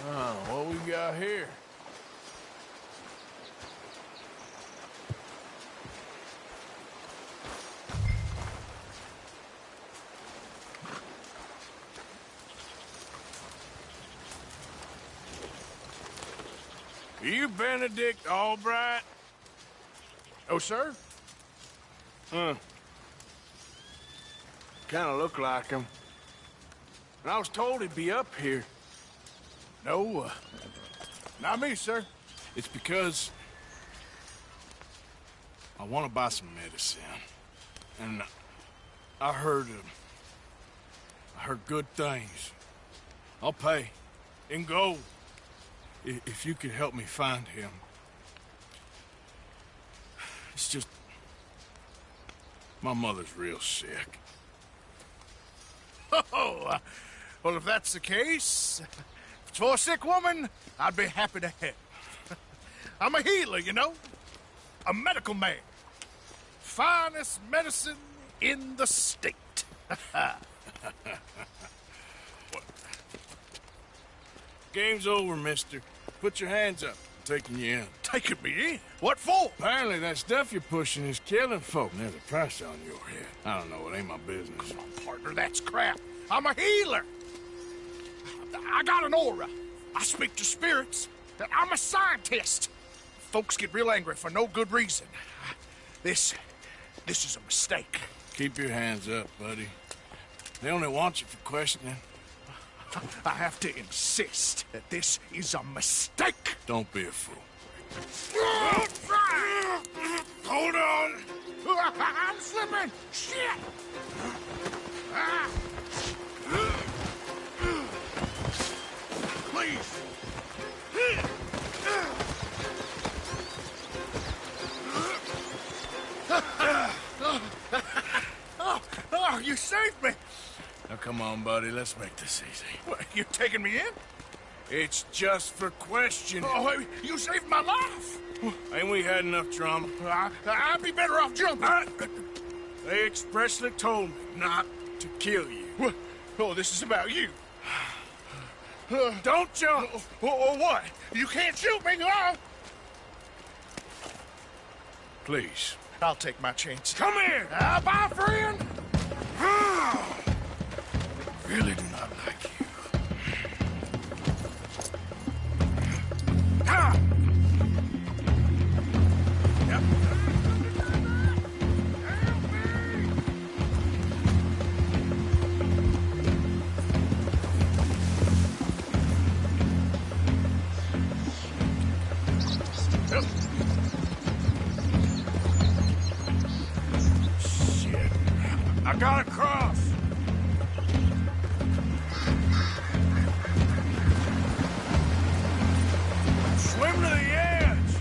What we got here? Are you Benedict Albright? Oh, sir? Kind of look like him. And I was told he'd be up here. No, not me, sir. It's because I want to buy some medicine. And I heard good things. I'll pay in gold if you could help me find him. It's just my mother's real sick. Oh, well, if that's the case, if it's for a sick woman, I'd be happy to help. I'm a healer, you know? A medical man. Finest medicine in the state. Game's over, mister. Put your hands up. I'm taking you in. Taking me in? What for? Apparently that stuff you're pushing is killing folk. And there's a price on your head. I don't know, it ain't my business. Come on, partner, that's crap. I'm a healer. I got an aura. I speak to spirits. I'm a scientist. Folks get real angry for no good reason. This is a mistake. Keep your hands up, buddy. They only want you for questioning. I have to insist that this is a mistake. Don't be a fool. Hold on. I'm slipping. Shit. Please. Oh, you saved me. Now come on, buddy, let's make this easy. What, you taking me in? It's just for questioning. Oh, you saved my life. Ain't we had enough drama? I'd be better off jumping. They expressly told me not to kill you. Oh, this is about you. Don't jump! What? You can't shoot me, huh? Please. I'll take my chance. Come here! Bye, friend! Really do not like you. Ah! Yep. Shit. I gotta cross. Swim to the edge.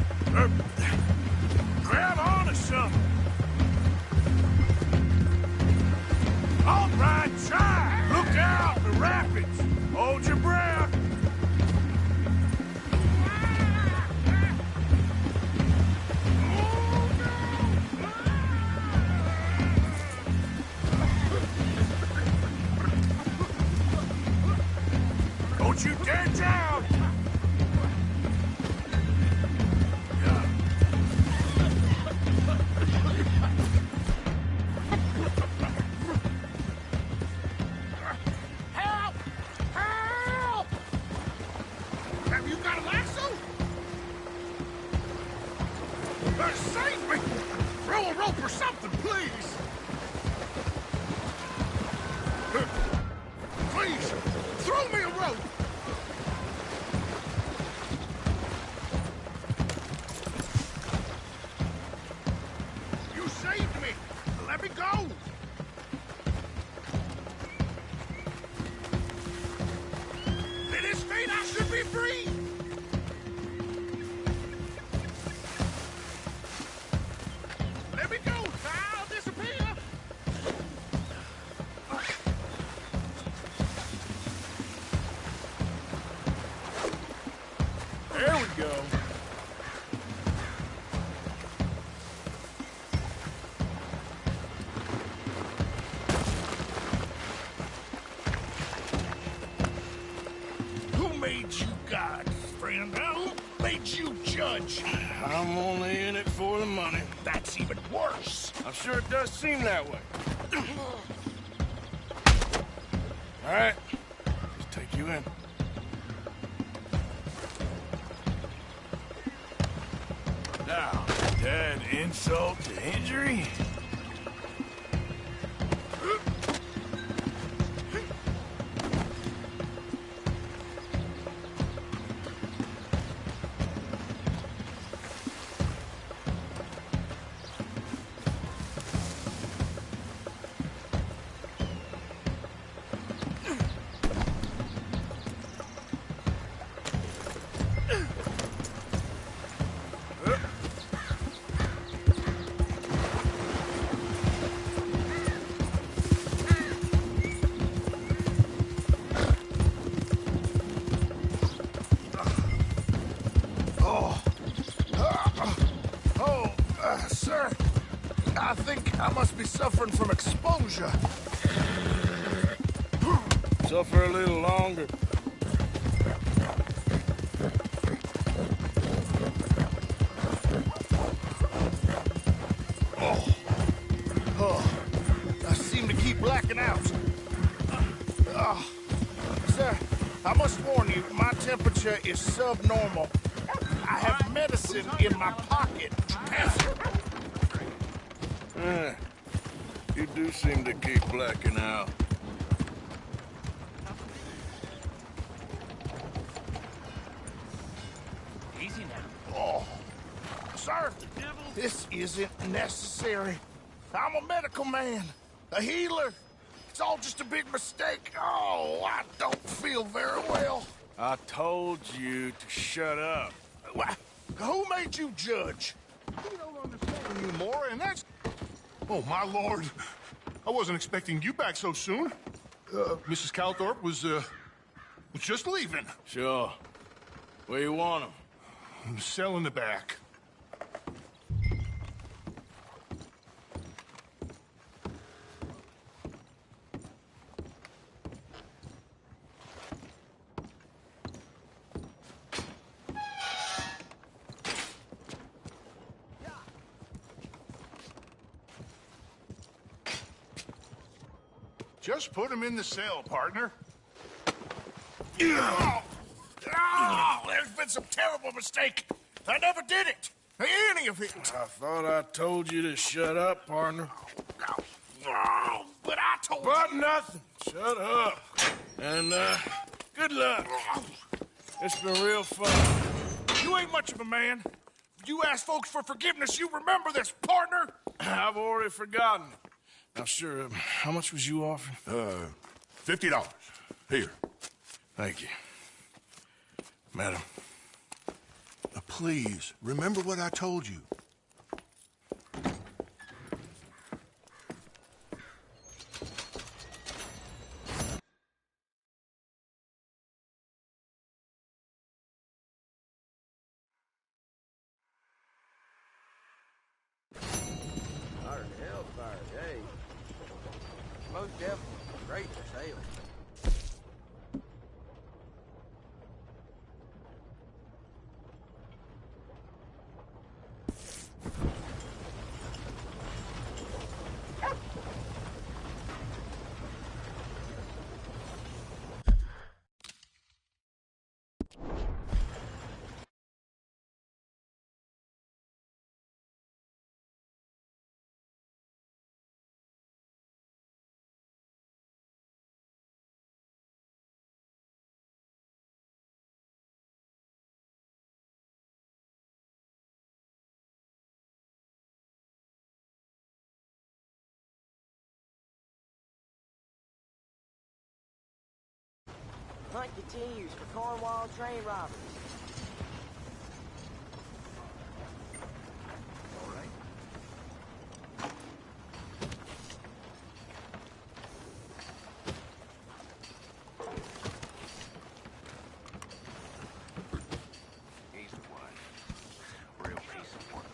Grab onto something. All right, try. Look out, the rapids. Hold your breath. Don't you dare drown! Help! Help! Have you got a lasso? Save me! Throw a rope or something, please! Please, throw me a rope! You saved me! Let me go! At his feet, I should be free! Let me go! I'll disappear! There we go. Who made you guys? made you judge? I'm only in it for the money. That's even worse. I'm sure it does seem that way. All right, just take you in. Now, add insult to injury. Sir, I think I must be suffering from exposure. Suffer a little longer. I seem to keep blacking out. Sir, I must warn you, my temperature is subnormal. I have medicine in my pocket. You do seem to keep blacking out. Easy now. Oh, sir, this isn't necessary. I'm a medical man, a healer. It's all just a big mistake. Oh, I don't feel very well. I told you to shut up. Who made you judge? We don't understand you more, and that's... Oh, my lord. I wasn't expecting you back so soon. Mrs. Calthorpe was just leaving. Sure. Where you want him? Cell in the back. Just put him in the cell, partner. Oh, there's been some terrible mistake. I never did it. Any of it. I thought I told you to shut up, partner. Oh, but I told But you. nothing. Shut up. And, good luck. It's been real fun. You ain't much of a man. You ask folks for forgiveness, you remember this, partner? I've already forgotten. Now, sure, how much was you offering? $50. Here. Thank you. Madam. Please, remember what I told you. Hard hellfire day. Most definitely great for sale. Hunt continues for Cornwall train robberies. All right. He's the one. Real piece of work.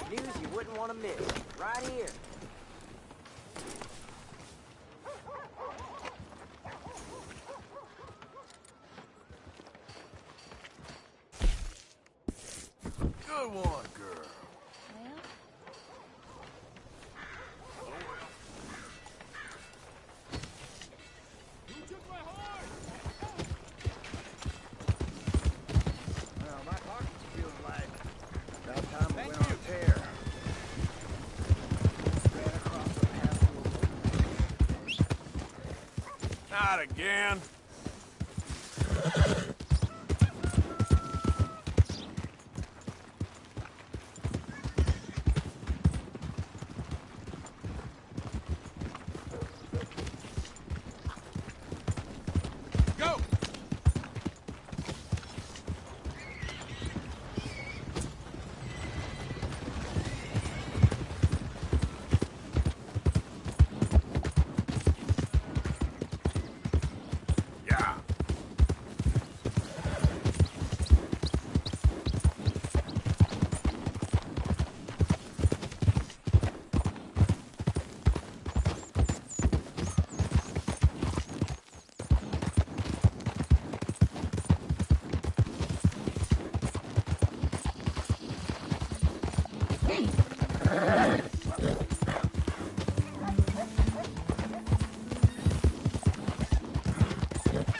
News you wouldn't want to miss. Right here. another one, girl. Well, Well, my pocket's feeling light. About time we went on a tear. Ran across a path. Not again. Go! Yeah.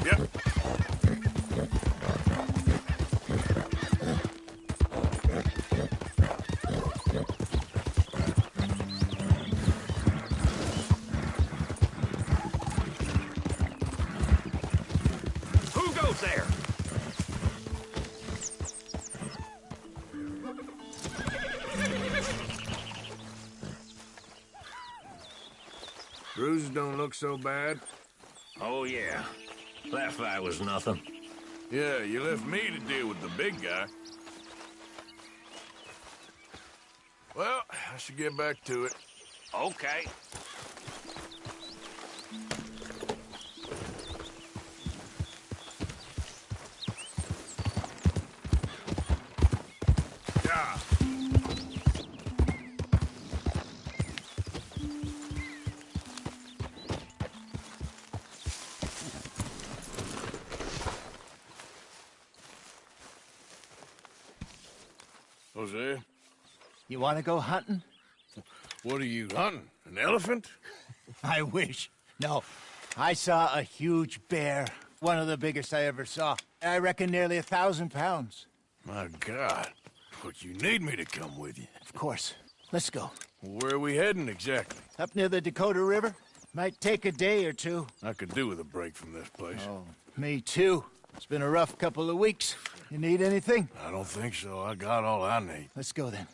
Yep. Who goes there? Bruises don't look so bad. Oh, yeah. That fight was nothing. Yeah, you left me to deal with the big guy. Well, I should get back to it. Okay. Yeah. Jose, You want to go hunting? what are you hunting? An elephant? I wish. No. I saw a huge bear. One of the biggest I ever saw. I reckon nearly 1,000 pounds. My God. But you need me to come with you. Of course. Let's go. Where are we heading exactly? Up near the Dakota River. Might take a day or two. I could do with a break from this place. Oh, me too. It's been a rough couple of weeks. You need anything? I don't think so. I got all I need. Let's go then.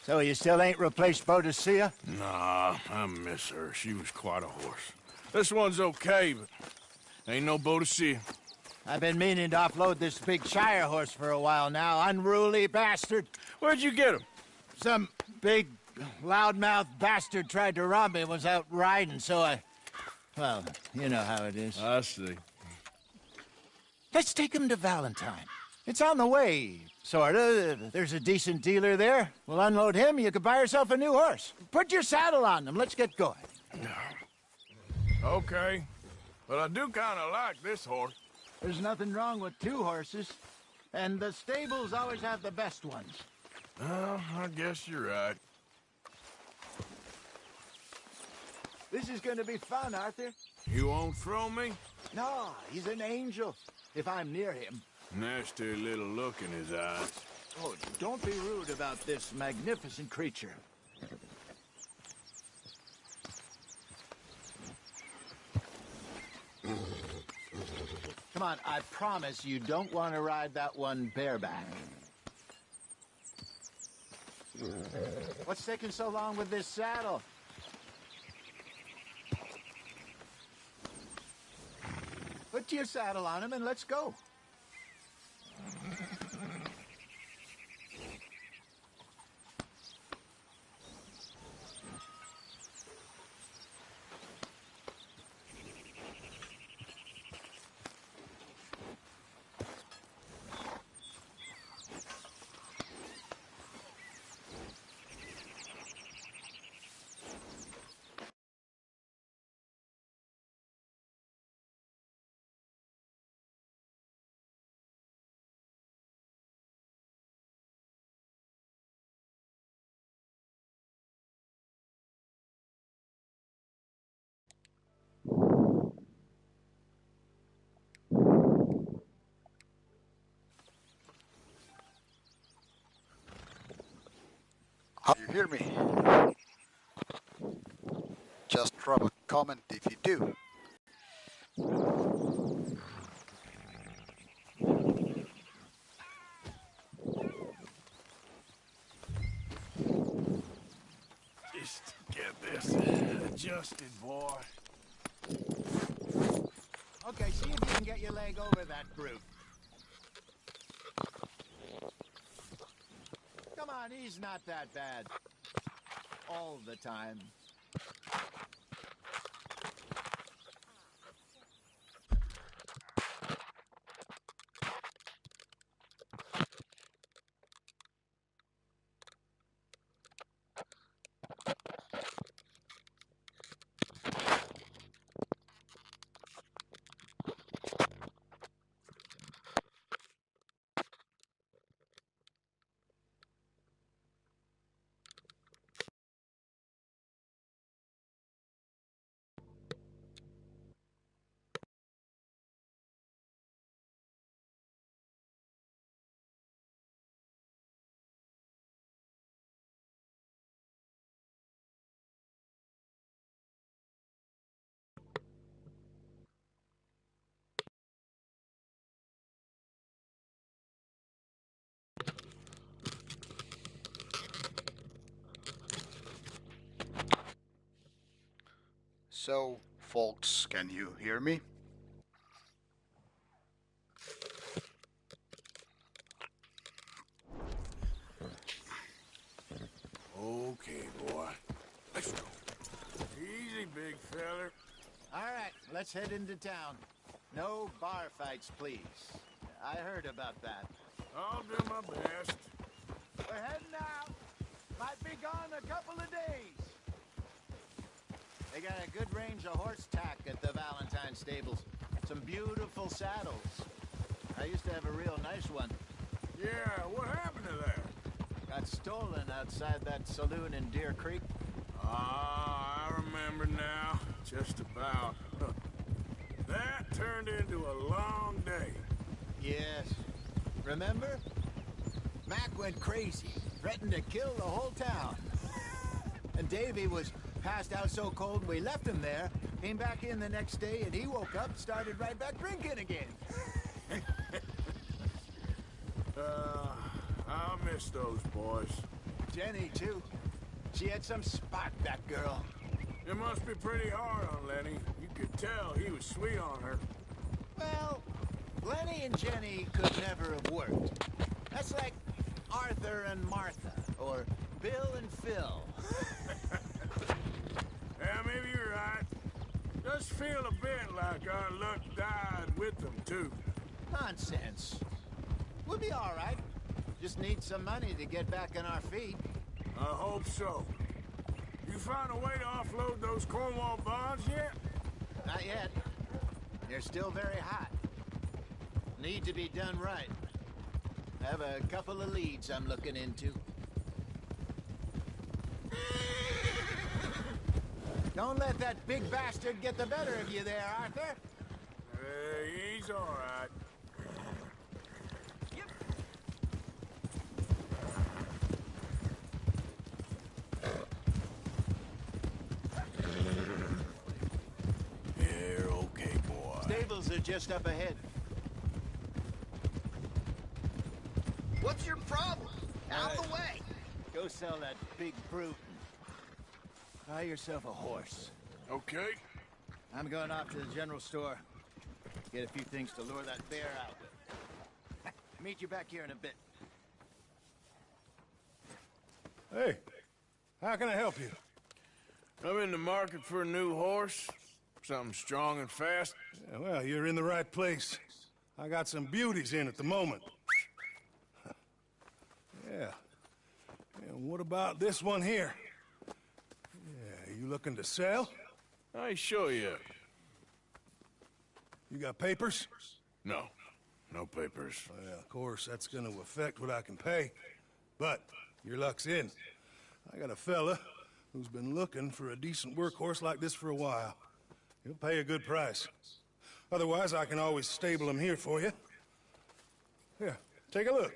So you still ain't replaced Boadicea? Nah, I miss her. She was quite a horse. This one's okay, but ain't no Boadicea. I've been meaning to offload this big Shire horse for a while now. Unruly bastard. Where'd you get him? Some big, loudmouth bastard tried to rob me and was out riding, so well, you know how it is. I see. Let's take him to Valentine. It's on the way, sorta. There's a decent dealer there. We'll unload him, you could buy yourself a new horse. Put your saddle on him, let's get going. Okay. But I do kind of like this horse. There's nothing wrong with two horses, and the stables always have the best ones. Well, I guess you're right. This is gonna be fun, Arthur. You won't throw me? No, he's an angel, if I'm near him. Nasty little look in his eyes. Oh, don't be rude about this magnificent creature. Come on, I promise you don't want to ride that one bareback. What's taking so long with this saddle? Put your saddle on him and let's go. You hear me? Just drop a comment if you do. Just get this adjusted, boy. Okay, see if you can get your leg over that brute. Come on, he's not that bad. All the time. So, folks, can you hear me? Okay, boy. Let's go. Easy, big feller. All right, let's head into town. No bar fights, please. I heard about that. I'll do my best. We're heading out. Might be gone a couple of days. They got a good range of horse tack at the Valentine stables. Some beautiful saddles. I used to have a real nice one. Yeah, what happened to that? Got stolen outside that saloon in Deer Creek. Ah, I remember now. Just about. That turned into a long day. Yes. Remember? Mac went crazy, threatened to kill the whole town. And Davy was passed out so cold we left him there, came back in the next day, and he woke up, started right back drinking again. I'll miss those boys. Jenny, too. She had some spark, that girl. It must be pretty hard on Lenny. You could tell he was sweet on her. Well, Lenny and Jenny could never have worked. That's like Arthur and Martha, or Bill and Phil. Yeah, maybe you're right. Does feel a bit like our luck died with them, too. Nonsense. We'll be all right. Just need some money to get back on our feet. I hope so. You found a way to offload those Cornwall bonds yet? Not yet. They're still very hot. Need to be done right. I have a couple of leads I'm looking into. Don't let that big bastard get the better of you there, Arthur. He's all right. You're okay, boy. Stables are just up ahead. What's your problem? Out of the way. Go sell that big brute. Buy yourself a horse. Okay. I'm going off to the general store. Get a few things to lure that bear out with. Meet you back here in a bit. Hey, how can I help you? I'm in the market for a new horse. Something strong and fast. Yeah, well, you're in the right place. I got some beauties in at the moment. Yeah. And what about this one here? Yeah, you looking to sell? I show you. You got papers? No. No papers. Well, of course, that's gonna affect what I can pay. But your luck's in. I got a fella who's been looking for a decent workhorse like this for a while. He'll pay a good price. Otherwise, I can always stable him here for you. Here, take a look.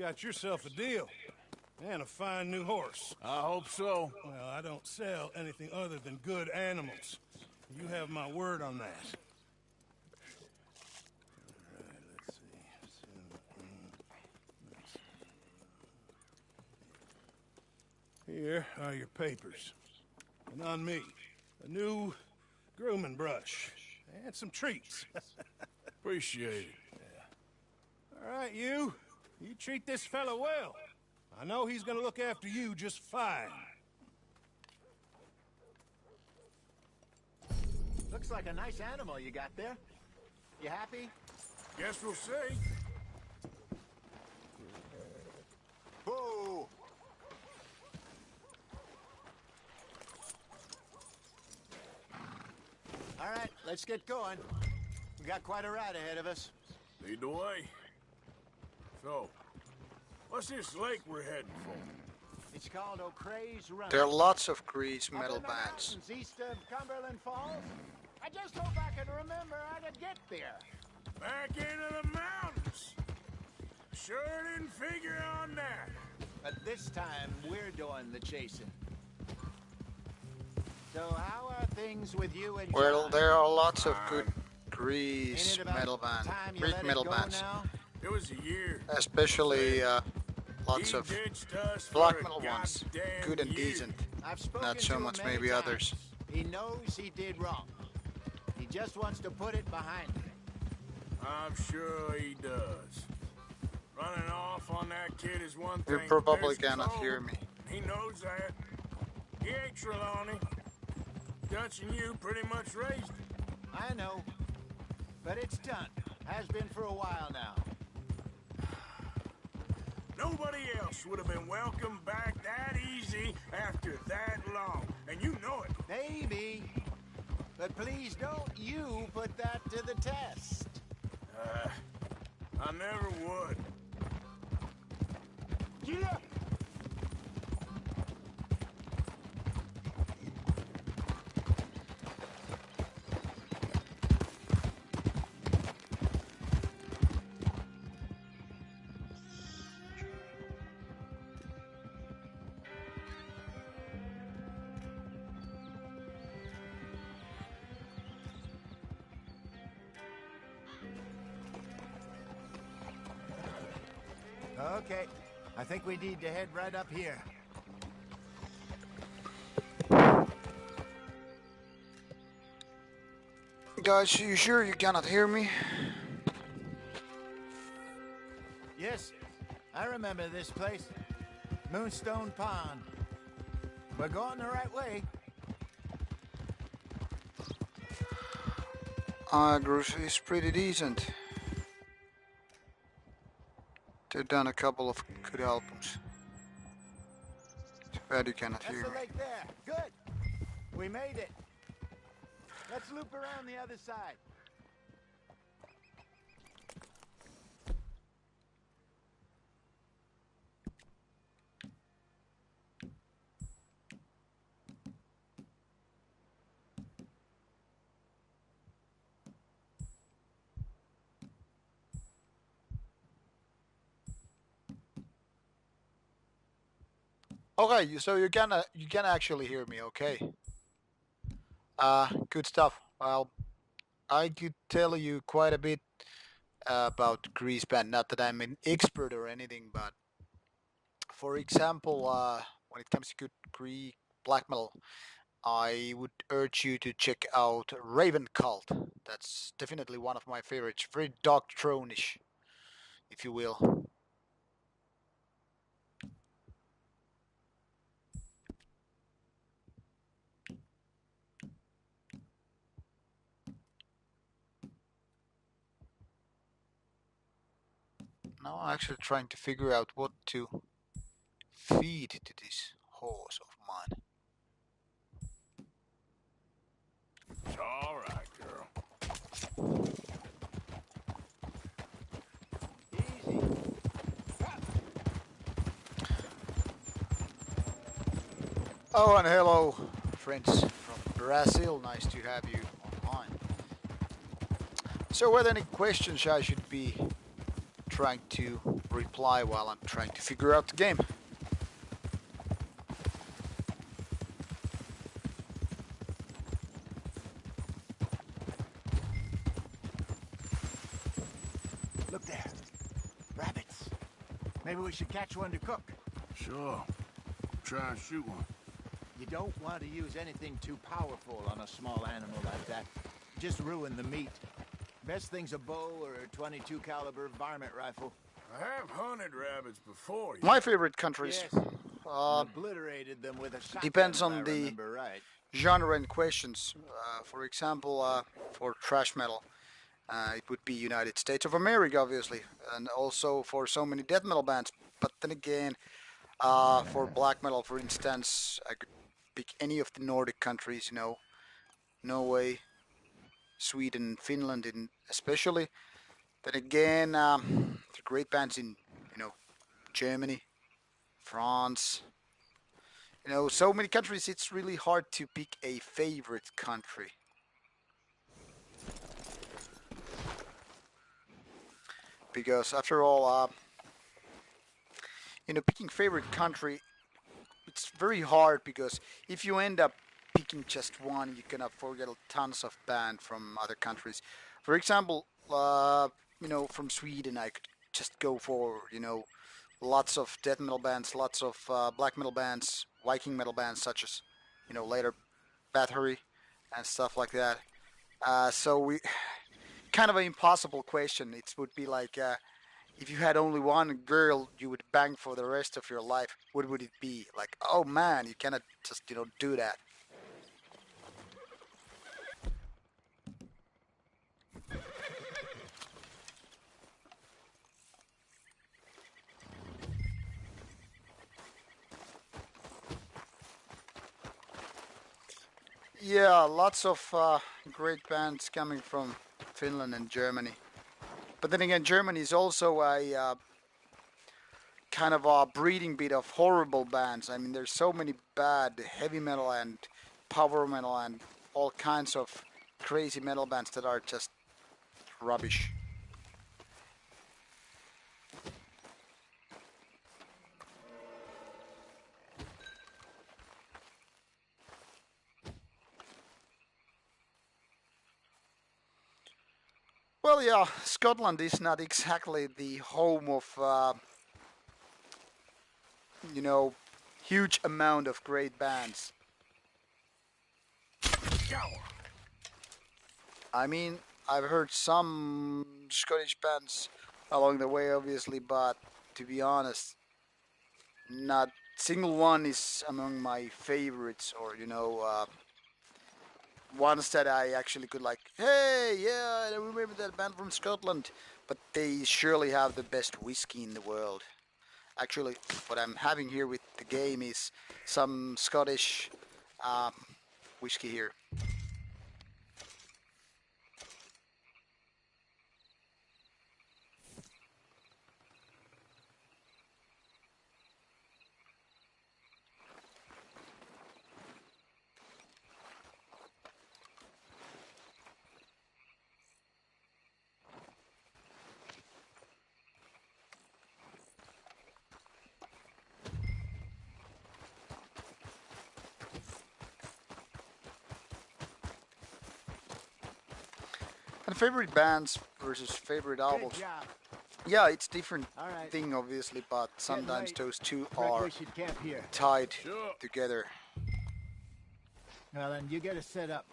got yourself a deal. And a fine new horse. I hope so. Well, I don't sell anything other than good animals. You have my word on that. All right, let's see. Here are your papers. And on me, a new grooming brush. And some treats. Appreciate it. All right, you. You treat this fella well. I know he's gonna look after you just fine. Looks like a nice animal you got there. You happy? Guess we'll see. Whoa! All right, let's get going. We got quite a ride ahead of us. Lead the way. So, what's this lake we're heading for? It's called O'Creagh's Run. There are lots of grease Up metal in the bands. mountains east of Cumberland Falls. I just hope I can remember how to get there. Back into the mountains. Sure didn't figure on that. But this time, we're doing the chasing. So how are things with you and Well, John? there are lots of good Ain't grease it about metal band, time you grease let it metal go bands, now? It was a year. especially lots He of ditched us for black a metal ones, goddamn good and year. decent. I've spoken Not so to him much many maybe times. others. He knows he did wrong. He just wants to put it behind him. I'm sure he does. Running off on that kid is one You thing. probably There's cannot Cole. hear me. He knows that. He ain't Trelawney. Dutch and you pretty much raised him. I know. But it's done. Has been for a while now. Nobody else would have been welcomed back that easy after that long. And you know it. Maybe. But please don't you put that to the test. I never would. Yeah. Okay. I think we need to head right up here. Guys, you sure you cannot hear me? Yes, I remember this place. Moonstone Pond. We're going the right way. Groove is pretty decent. They've done a couple of good albums. Too bad you cannot That's hear the me. lake there. Good. We made it. Let's loop around the other side. Okay, so you can actually hear me, okay? Good stuff. Well, I could tell you quite a bit about grease band. Not that I'm an expert or anything, but for example, when it comes to good Greek black metal, I would urge you to check out Raven Cult. That's definitely one of my favorites. Very dark throne-ish, if you will. Now I'm actually trying to figure out what to feed to this horse of mine. It's all right, girl. Easy. Oh, and hello, friends from Brazil. Nice to have you online. So, were there any questions I should be trying to reply while I'm trying to figure out the game. Look there. Rabbits. Maybe we should catch one to cook. Sure. Try and shoot one. You don't want to use anything too powerful on a small animal like that. Just ruin the meat. Best thing's a bow or a .22 caliber varmint rifle. I have hunted rabbits before. My favorite countries Yes. Obliterated them with a shotgun, depends if on I the remember right. genre and questions. For example, for thrash metal, it would be United States of America, obviously, and also for so many death metal bands. But then again, for black metal, for instance, I could pick any of the Nordic countries, you know, Norway, Sweden, Finland, in especially. Then again, the great bands in, you know, Germany, France. You know, so many countries. It's really hard to pick a favorite country. Because after all, you know, picking favorite country, it's very hard because if you end up picking just one, you cannot forget tons of bands from other countries. For example, you know, from Sweden, I could just go for, you know, lots of death metal bands, lots of black metal bands, Viking metal bands, such as, you know, later Bathory and stuff like that. So we kind of an impossible question. It would be like if you had only one girl you would bang for the rest of your life, what would it be? Like, oh man, you cannot just, you know, do that. Yeah, lots of great bands coming from Finland and Germany. But then again, Germany is also a kind of a breeding bit of horrible bands. I mean, there's so many bad heavy metal and power metal and all kinds of crazy metal bands that are just rubbish. Well, yeah, Scotland is not exactly the home of, you know, huge amount of great bands. I mean, I've heard some Scottish bands along the way, obviously, but to be honest, not single one is among my favorites, or you know, ones that I actually could like. Hey, yeah, I remember that band from Scotland, but they surely have the best whiskey in the world. Actually, what I'm having here with the game is some Scottish uh, whiskey here. And favorite bands versus favorite Good albums. job. Yeah, it's different All right. thing obviously, but sometimes late. those two Reckon are we should camp here. tied Sure. together. Well, then you get us set up.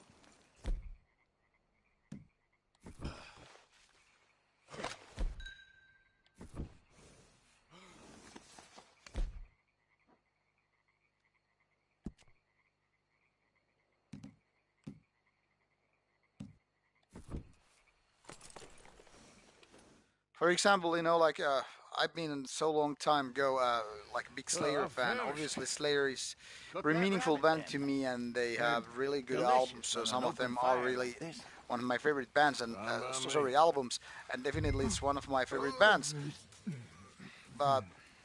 For example, you know, like I've been so long time ago, like a big Slayer fan. finished. Obviously, Slayer is Cook very that meaningful rabbit, band then. to me, and they They're have really good delicious albums. So on some an of them open are fire really like this. one of my favorite bands, and Fine by me. sorry, albums, and definitely it's one of my favorite bands. But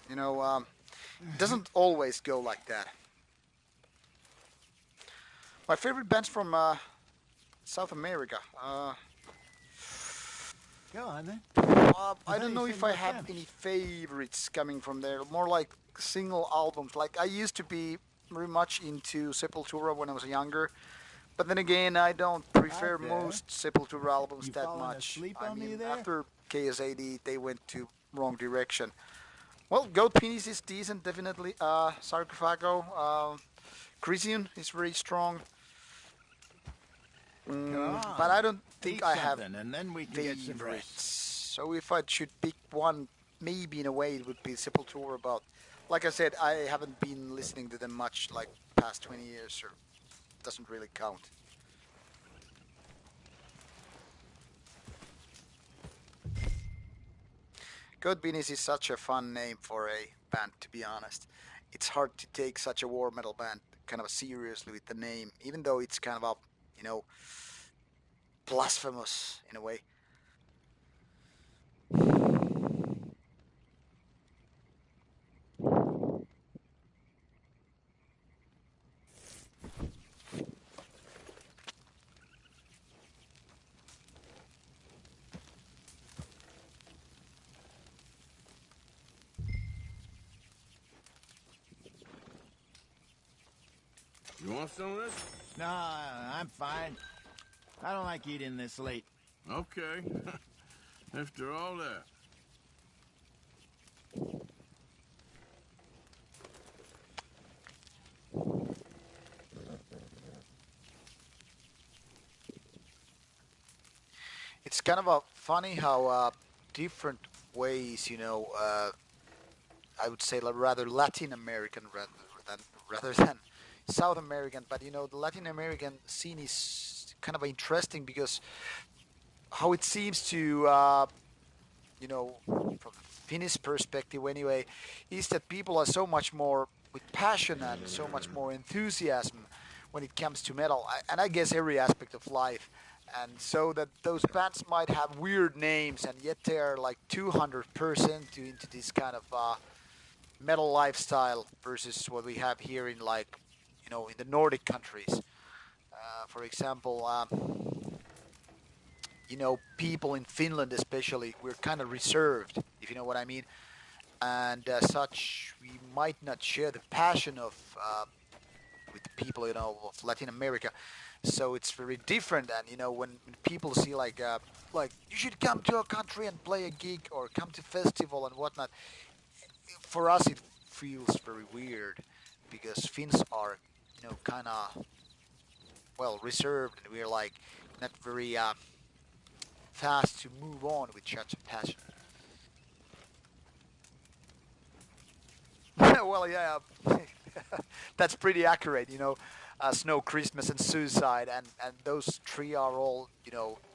you know, it doesn't always go like that. My favorite bands from South America. Go on then. I How do don't you know feel if I about have them? any favorites coming from there. More like single albums. Like I used to be very much into Sepultura when I was younger, but then again, I don't Out prefer there. most Sepultura albums You that falling much. asleep I on me mean, there? after KSAD, they went to wrong direction. Well, Goat Penis is decent, definitely. Sarcophago, Crisium is very strong. Come But I on. don't think Eat I have something, and then we can get some favorites. rest. So if I should pick one, maybe in a way it would be Sepultura. But like I said, I haven't been listening to them much like past 20 years, so doesn't really count. Code Beanies is such a fun name for a band, to be honest. It's hard to take such a war metal band kind of seriously with the name, even though it's kind of a, you know, blasphemous in a way. You want some of this? No, I'm fine. I don't like eating this late. Okay. After all that. It's kind of a funny how different ways, I would say rather Latin American rather than South American. But the Latin American scene is kind of interesting because how it seems to, from the Finnish perspective anyway, is that people are so much more with passion and so much more enthusiasm when it comes to metal, and I guess every aspect of life. And so that those bands might have weird names, and yet they are like 200% into this kind of metal lifestyle versus what we have here in like in the Nordic countries. For example, people in Finland especially, we're kind of reserved, if you know what I mean, and such we might not share the passion of with the people of Latin America. So it's very different, and when people see like you should come to our country and play a gig or come to festival and whatnot, for us it feels very weird because Finns are kind of well reserved, and we're like not very fast to move on with such a passion. Well, yeah, that's pretty accurate. Snow, Christmas, and suicide, and those three are all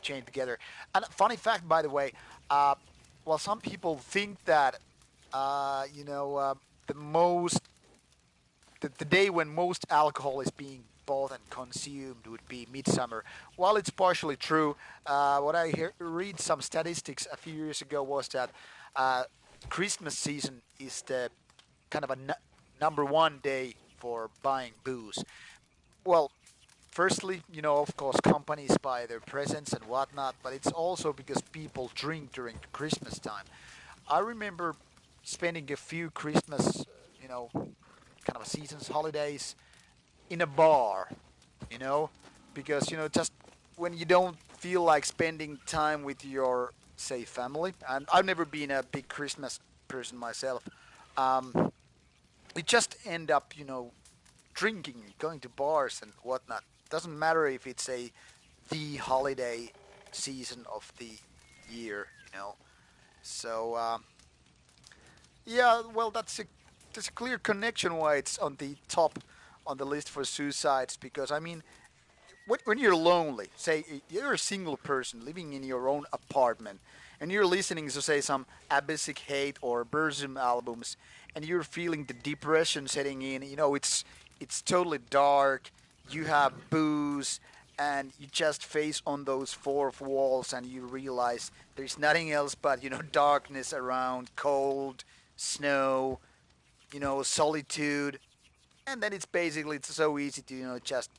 chained together. And funny fact, by the way, uh, well, some people think that the most the day when most alcohol is being bought and consumed would be midsummer. While it's partially true, what I read some statistics a few years ago was that uh, Christmas season is the kind of a number one day for buying booze. Well, firstly, of course, companies buy their presents and whatnot, but it's also because people drink during Christmas time. I remember spending a few Christmas, kind of seasons, holidays in a bar, you know, because just when you don't feel like spending time with your say family, and I've never been a big Christmas person myself. Um, we just end up, drinking, going to bars and whatnot. Doesn't matter if it's the holiday season of the year. So yeah, well, there's a clear connection why it's on the top on the list for suicides because I mean when you're lonely, say you're a single person living in your own apartment, and you're listening to say some Abyssic Hate or Burzum albums, and you're feeling the depression setting in, it's totally dark. You have booze, and you just face on those four walls, and you realize there's nothing else but darkness around, cold, snow, solitude, and then it's so easy to just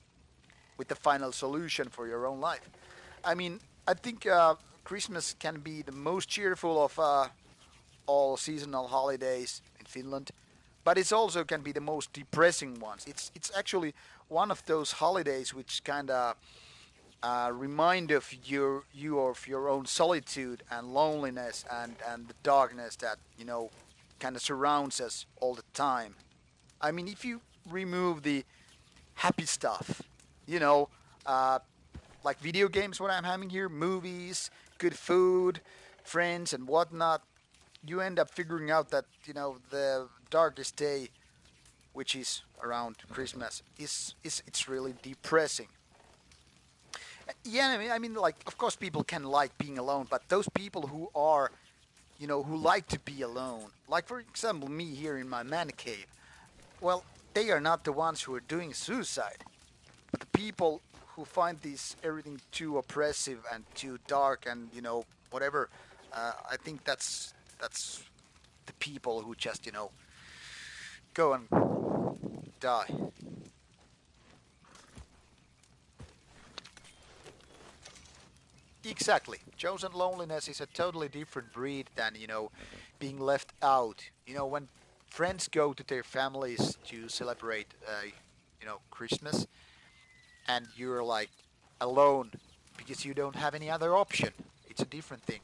with the final solution for your own life. I mean, I think Christmas can be the most cheerful of all seasonal holidays in Finland, but it also can be the most depressing ones. It's actually one of those holidays which kind of remind of you of your own solitude and loneliness and the darkness that kind of surrounds us all the time. I mean, if you remove the happy stuff, you know, uh, like video games, what I'm having here, movies, good food, friends, and whatnot, you end up figuring out that the darkest day, which is around Christmas, is it's really depressing. Yeah, I mean, like, of course, people can like being alone, but those people who are, who like to be alone, like for example, me here in my man cave, well, they are not the ones who are doing suicide, but the people who find this everything too oppressive and too dark and whatever. I think that's the people who just go and die. Exactly. Chosen loneliness is a totally different breed than, being left out. When friends go to their families to celebrate, Christmas, and you're like alone because you don't have any other option, it's a different thing.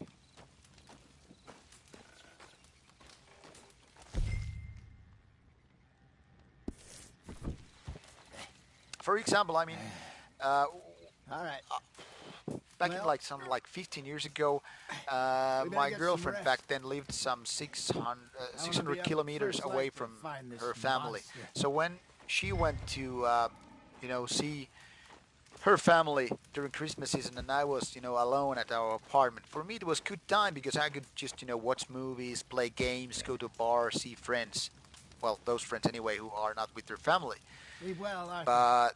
For example, I mean, uh, All right. back in Well, like some like 15 years ago, we better my get some girlfriend rest. back then lived some 600, I wanna be up at kilometers first away light to from find this her family. monster. So when she went to, see her family during Christmas season, and I was, alone at our apartment. For me, it was good time because I could just, watch movies, play games, go to a bar, see friends. Well, those friends anyway who are not with their family. Sleep well, Arthur. But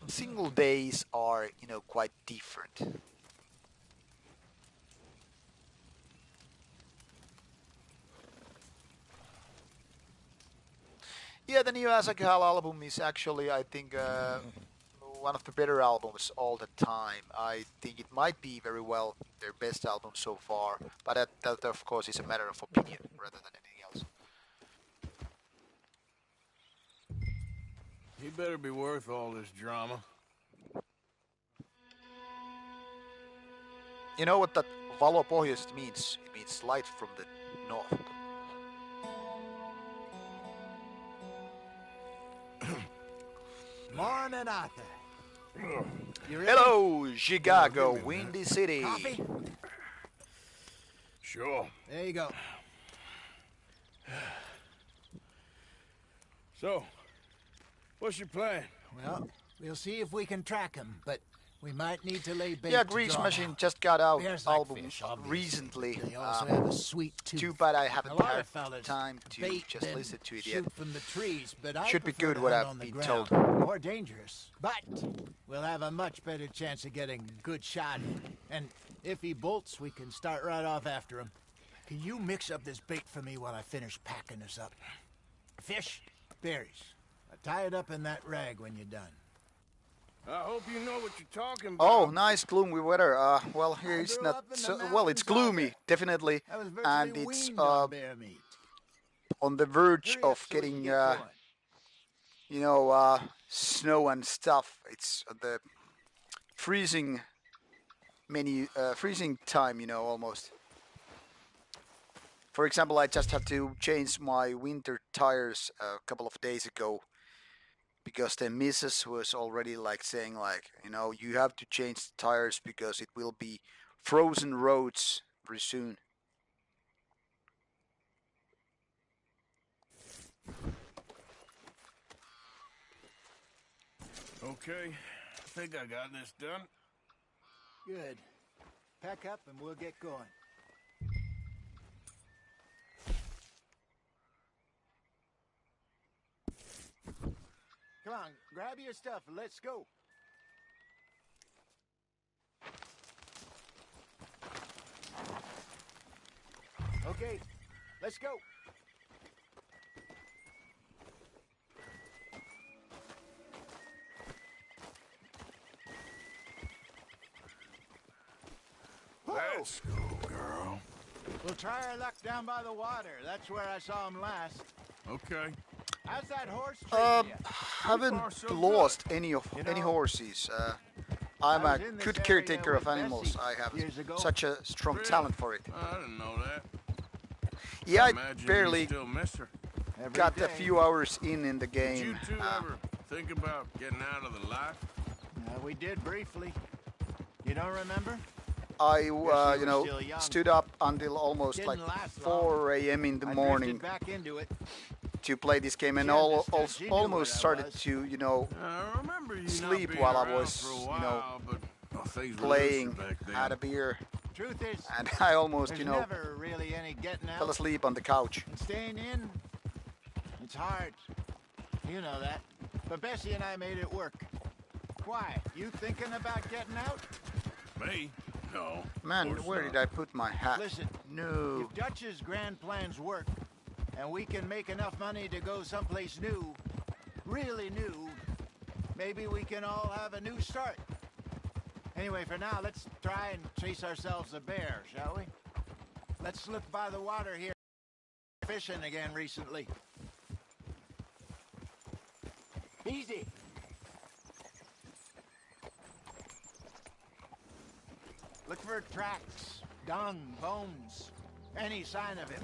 single days are, quite different. Yeah, the new Asakal album is actually, I think, one of the better albums all the time. I think it might be very well their best album so far, but that of course is a matter of opinion rather than anything else. He better be worth all this drama. You know what that Valo Pohjoisesta means? It means light from the north. Morning, Arthur. You ready? Hello, Chicago, give me a minute. Windy City. Coffee? Sure. There you go. So, what's your plan? Well, we'll see if we can track him, but we might need to lay bait Yeah, to Grease draw Machine out. just got out Bears like album fish, obviously. recently. They also have a sweet tooth. Too bad I haven't A lot had of fellas time to bait just then listen to it shoot yet. from the trees, but I Should be prefer good to what hunt I've on the been ground. told. More dangerous, but we'll have a much better chance of getting a good shot. And if he bolts, we can start right off after him. Can you mix up this bait for me while I finish packing this up? Fish, berries. Tie it up in that rag when you're done. I hope you know what you're talking Oh, about. nice gloomy weather. Well, here I it's grew not up in the so well. mountains, It's gloomy, Arthur. definitely, I was virtually and it's weaned on bear meat. on the verge Hurry up of so we can getting, get going. snow and stuff. It's the freezing freezing time, almost. For example, I just had to change my winter tires a couple of days ago because the missus was already like saying like, you have to change the tires because it will be frozen roads very soon. Okay, I think I got this done. Good. Pack up and we'll get going. Come on, grab your stuff and let's go. Okay, let's go. Let's go, girl. We'll try our luck down by the water. That's where I saw him last. Okay. How's that horse treating you? Haven't far, so lost any You any know, horses. I'm I a was in this good area caretaker of with animals. Bessie I have years ago. such a strong Really? talent for it. I didn't know that. Yeah, I Imagine barely you still miss her. Every got day. a few hours in the Did game. you two ever think about getting out of the life? We did briefly. You don't remember? I, you you were know, still young. stood up until almost Didn't like last long. 4 a.m. in the I morning drifted back into it. to play this game, and She understood. She knew almost what I started was. to, you know, I remember you sleep not being while I around was, for a you while, know, but well, things were playing, looser back then. had a beer, Truth is, and I almost, there's you know, never really any getting out. fell asleep on the couch. And staying in, it's hard. You know that. But Bessie and I made it work. Why? You thinking about getting out? Me? No. Man, of course where not. did I put my hat? Listen, No. if Dutch's grand plans work, and we can make enough money to go someplace new, really new, maybe we can all have a new start. Anyway, for now, let's try and chase ourselves a bear, shall we? Let's slip by the water here. Fishing again recently. Easy. Look for tracks, dung, bones, any sign of him.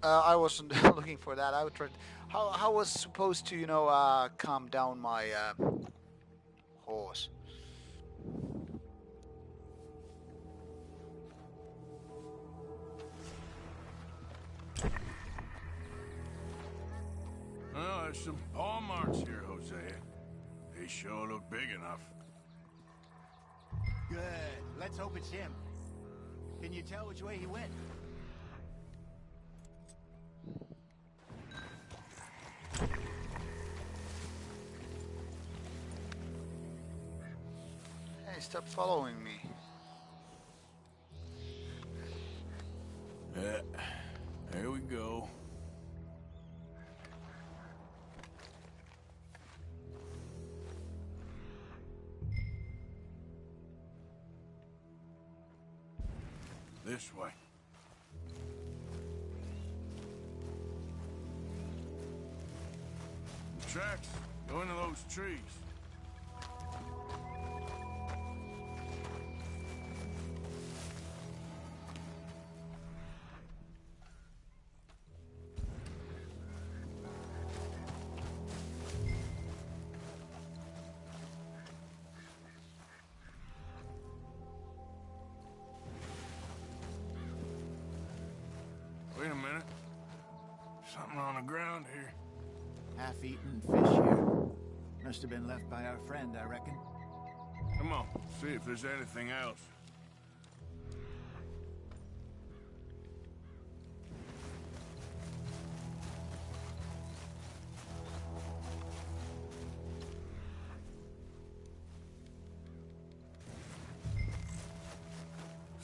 I wasn't looking for that. I would try. How was supposed to, you know, calm down my horse? Well, there's some paw marks here, Hosea. They sure look big enough. Good. Let's hope it's him. Can you tell which way he went? Hey, stop following me. Yeah, there we go. This way. The tracks go into those trees. Wait a minute. Something on the ground here. Half-eaten fish here. Must have been left by our friend, I reckon. Come on, see if there's anything else.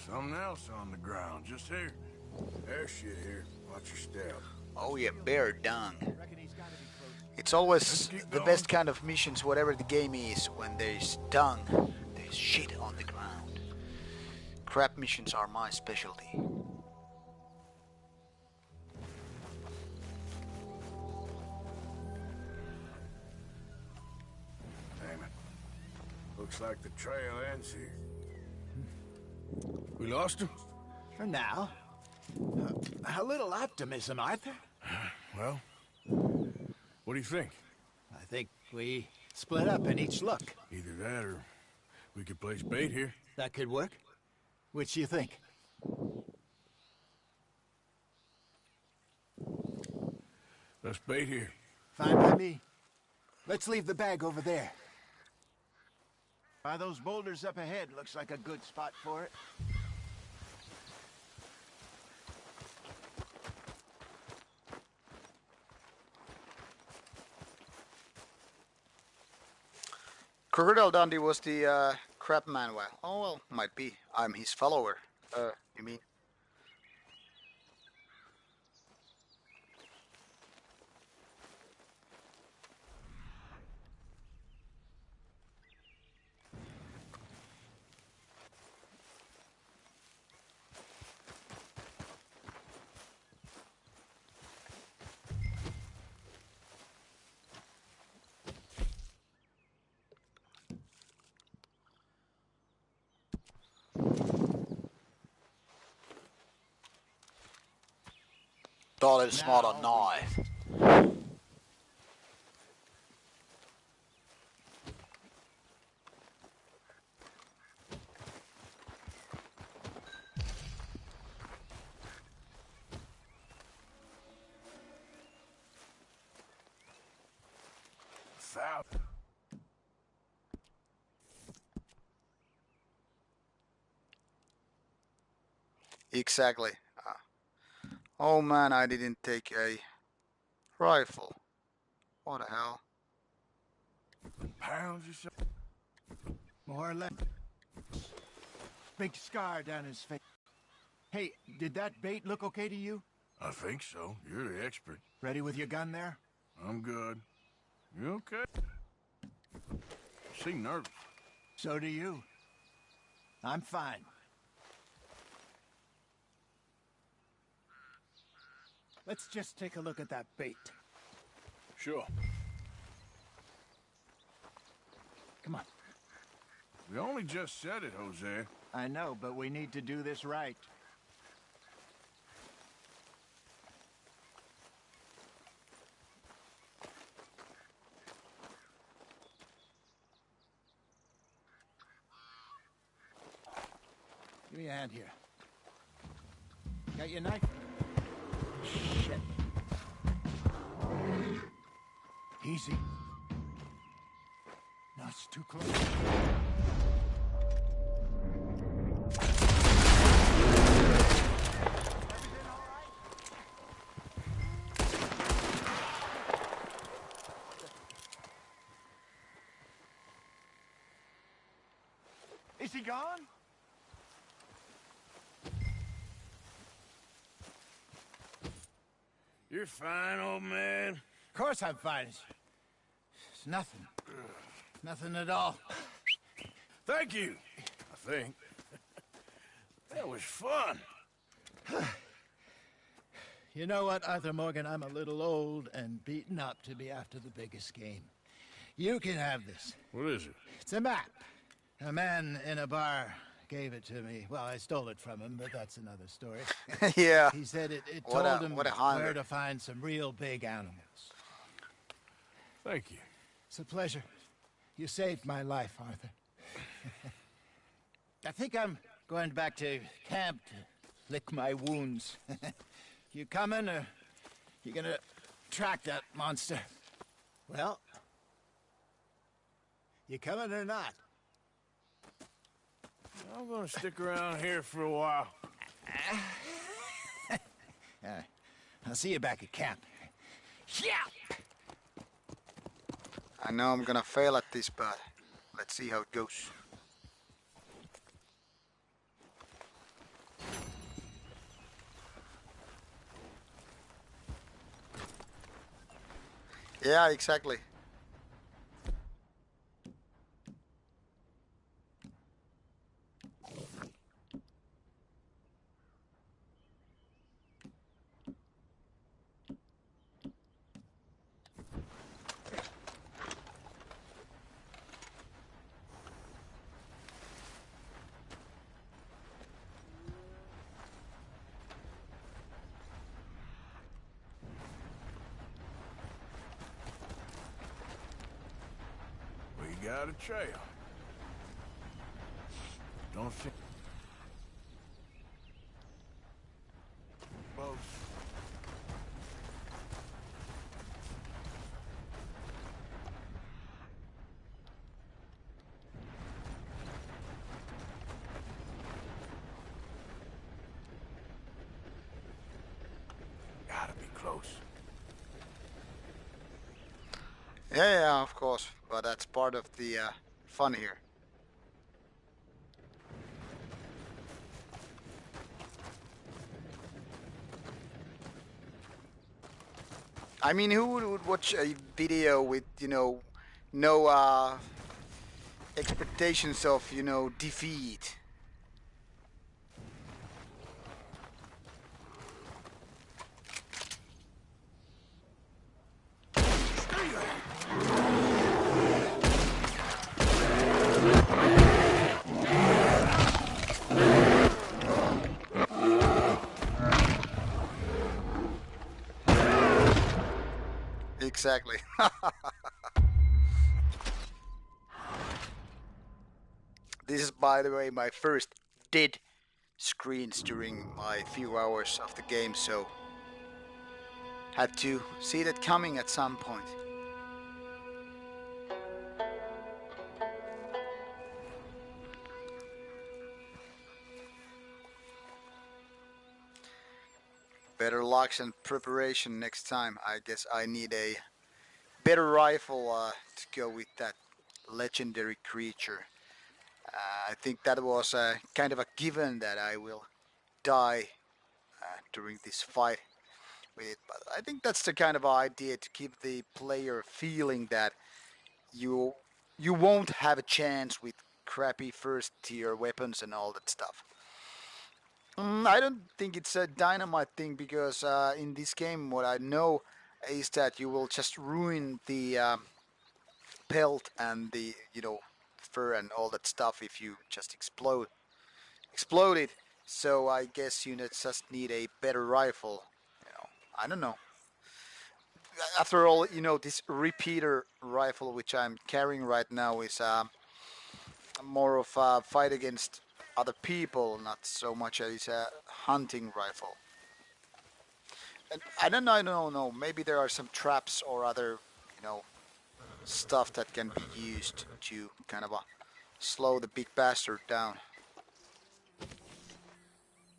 Something else on the ground, just here. There's shit here. Watch your step. Oh yeah, bear dung. Reckon he's gotta be close. It's always keep the going. best kind of missions, whatever the game is, when there's dung. There's shit on the ground. Crap missions are my specialty. Damn it. Looks like the trail ends here. We lost him? For now. A little optimism, Arthur. Well, what do you think? I think we split up and each look. Either that or we could place bait here. That could work. Which do you think? Let's bait here. Fine by me. Let's leave the bag over there. By those boulders up ahead, looks like a good spot for it. Crocodile Dundee was the crap man. Well, oh well, might be. I'm his follower. You mean? Thought it's not a knife. Foul. Exactly. Oh man, I didn't take a rifle. What the hell? Pounds or something? More or less. Big scar down his face. Hey, did that bait look okay to you? I think so. You're the expert. Ready with your gun there? I'm good. You okay? You seem nervous. So do you. I'm fine. Let's just take a look at that bait. Sure. Come on. We only just said it, Jose. I know, but we need to do this right. Give me a hand here. Got your knife? Shit. Easy. No, it's too close. Is he gone? You're fine, old man. Of course I'm fine. It's nothing. Nothing at all. Thank you, I think. That was fun. You know what, Arthur Morgan? I'm a little old and beaten up to be after the biggest game. You can have this. What is it? It's a map. A man in a bar gave it to me. Well, I stole it from him, but that's another story. Yeah. He said it What told a- him what a hunger. where to find some real big animals. Thank you. It's a pleasure. You saved my life, Arthur. I think I'm going back to camp to lick my wounds. You coming, or you gonna track that monster? Well, you coming or not? I'm gonna stick around here for a while. I'll see you back at camp. Yeah! I know I'm gonna fail at this, but let's see how it goes. Yeah, exactly. got a trail. Don't think. Close. Gotta be close. Yeah, of course, but that's part of the fun here. I mean, who would watch a video with, no expectations of, defeat? Exactly. This is, by the way, my first dead screens during my few hours of the game, so had to see that coming at some point. Better luck and preparation next time. I guess I need a better rifle to go with that legendary creature. I think that was kind of a given that I will die during this fight with it. But I think that's the kind of idea to keep the player feeling that you you won't have a chance with crappy first tier weapons and all that stuff. I don't think it's a dynamite thing because in this game what I know is that you will just ruin the pelt and the fur and all that stuff if you just explode it. So I guess you just need a better rifle. I don't know. After all, this repeater rifle which I'm carrying right now is more of a fight against other people, not so much as a hunting rifle. And I don't know. Maybe there are some traps or other, stuff that can be used to kind of slow the big bastard down.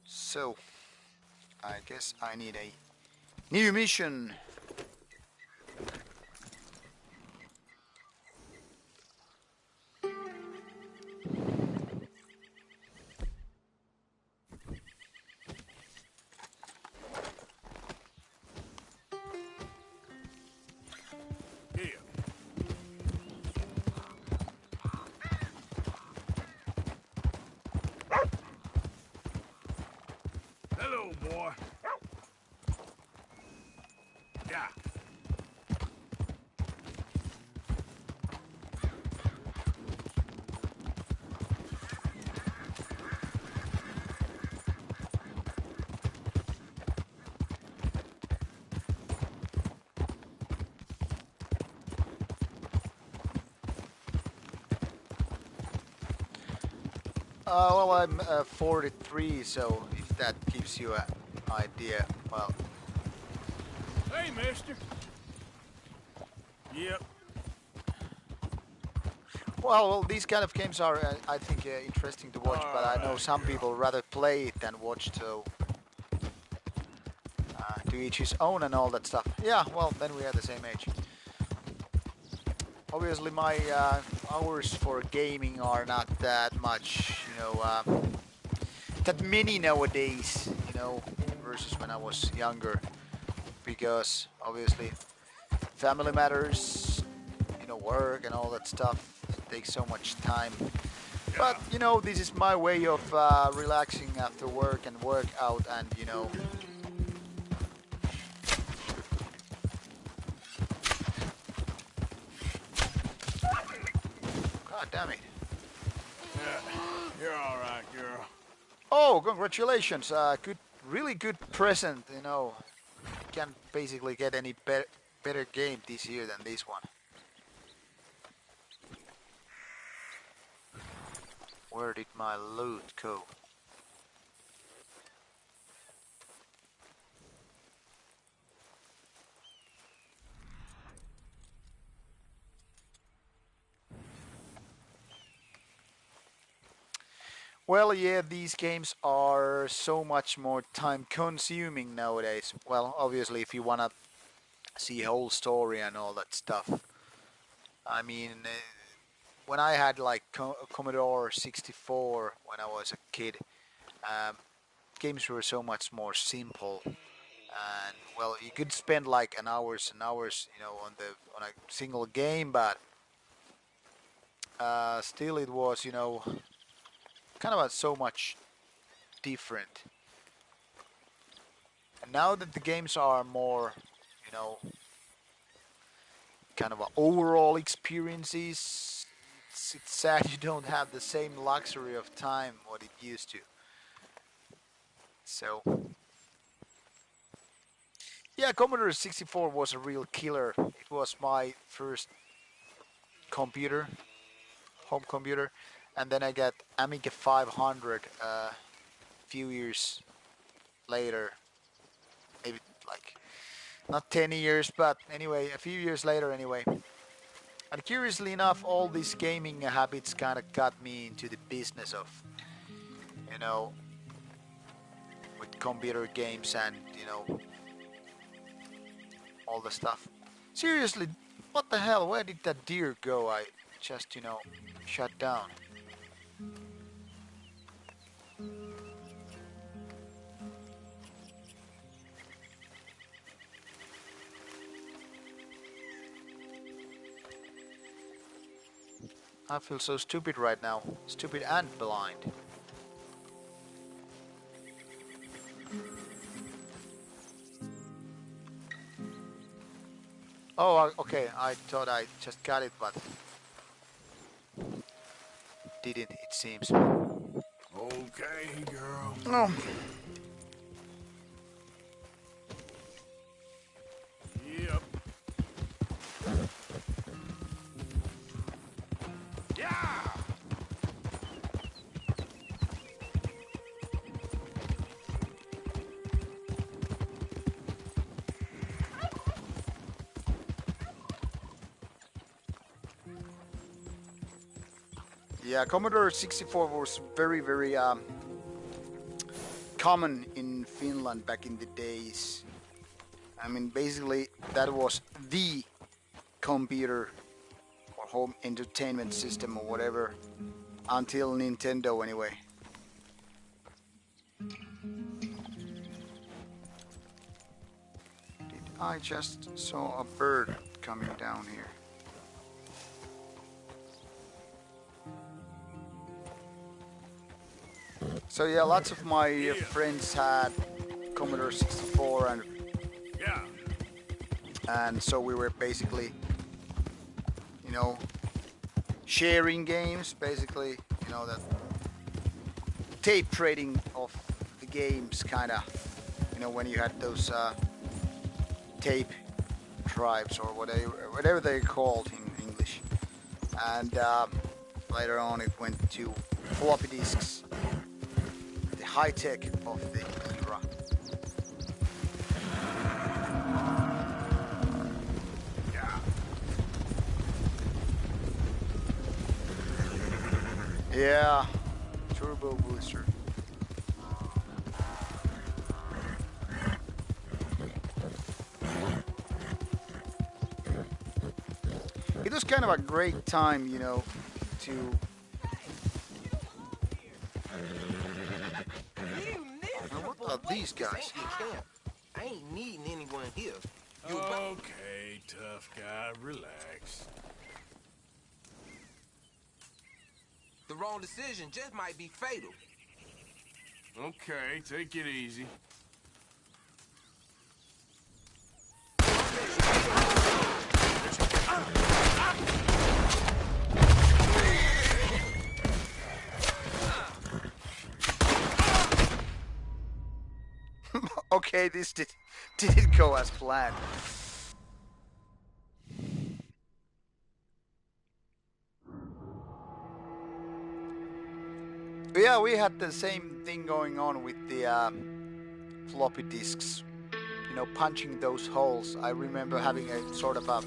So, I guess I need a new mission. Here. Hello, boy. Yeah. Well, I'm 43, so if that gives you an idea, well, Hey, mister. Yep. well, these kind of games are, I think, interesting to watch. But I know Alright, some girl. people rather play it than watch. So, to each his own and all that stuff. Yeah, well, then we are the same age. Obviously, my hours for gaming are not that much, that many nowadays, versus when I was younger. Because obviously, family matters, work and all that stuff takes so much time. But this is my way of relaxing after work and work out, and God damn it. Yeah. You're alright, girl. Oh, congratulations! Really good present. Can't basically get any better game this year than this one. Where did my loot go? Well, yeah, these games are so much more time consuming nowadays. Well, obviously, if you wanna see whole story and all that stuff. I mean, when I had like Commodore 64 when I was a kid, um, games were so much more simple. And well, you could spend like an hours and hours, on a single game, but still it was, kind of so much different. And now that the games are more, you know, kind of overall experiences, it's sad you don't have the same luxury of time what it used to. So yeah, Commodore 64 was a real killer. It was my first computer, home computer, and then I got Amiga 500 a few years later, maybe like not 10 years, but anyway, a few years later anyway. And curiously enough, all these gaming habits kind of got me into the business of, you know, with computer games and, all the stuff. Seriously, what the hell? Where did that deer go? I just, shut down. I feel so stupid right now. Stupid and blind. Oh, okay. I thought I just got it, but didn't, it seems. Okay, girl. Oh. Yep. Yeah! Yeah, Commodore 64 was very, very common in Finland back in the days. I mean, basically, that was the computer or home entertainment system or whatever until Nintendo, anyway. Did I just saw a bird coming down here? So yeah, lots of my friends had Commodore 64 Yeah. and so we were basically, sharing games, basically, that tape trading of the games, kind of, when you had those tape drives or whatever they're called in English, and later on it went to floppy disks, the high tech of the era. Yeah, turbo booster. It was kind of a great time, to. What are these guys? I ain't needing anyone here. Okay, tough guy, relax. The wrong decision just might be fatal. Okay, take it easy. Okay, this didn't go as planned. But yeah, we had the same thing going on with the floppy disks. You know, punching those holes. I remember having a sort of a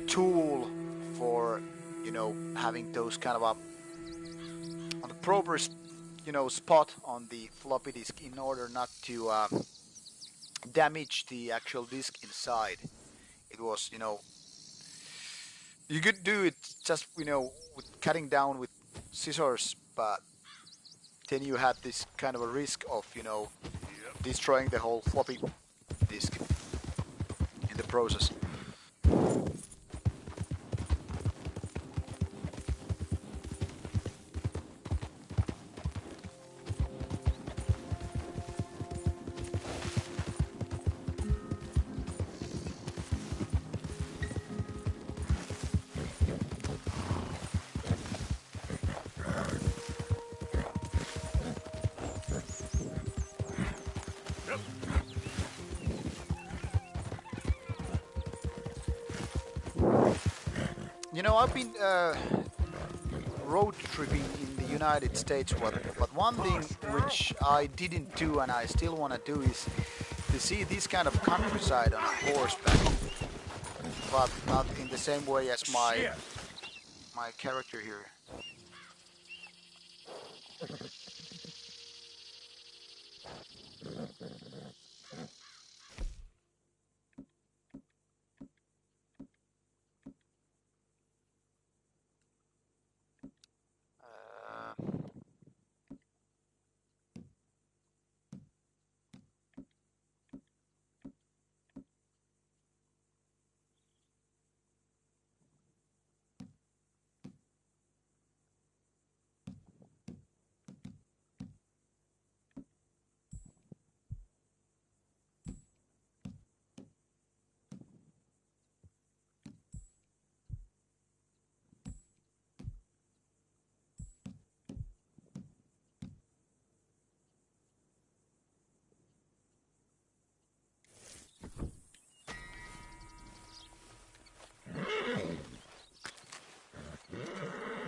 tool for, you know, having those kind of a on the proper, you know, spot on the floppy disk in order not to damage the actual disk inside. It was, you know, you could do it just, you know, with cutting down with scissors, but then you had this kind of a risk of, you know, destroying the whole floppy disk in the process. You know, I've been road tripping in the United States, but one thing which I didn't do and I still want to do is to see this kind of countryside on horseback, but not in the same way as my character here. Uh,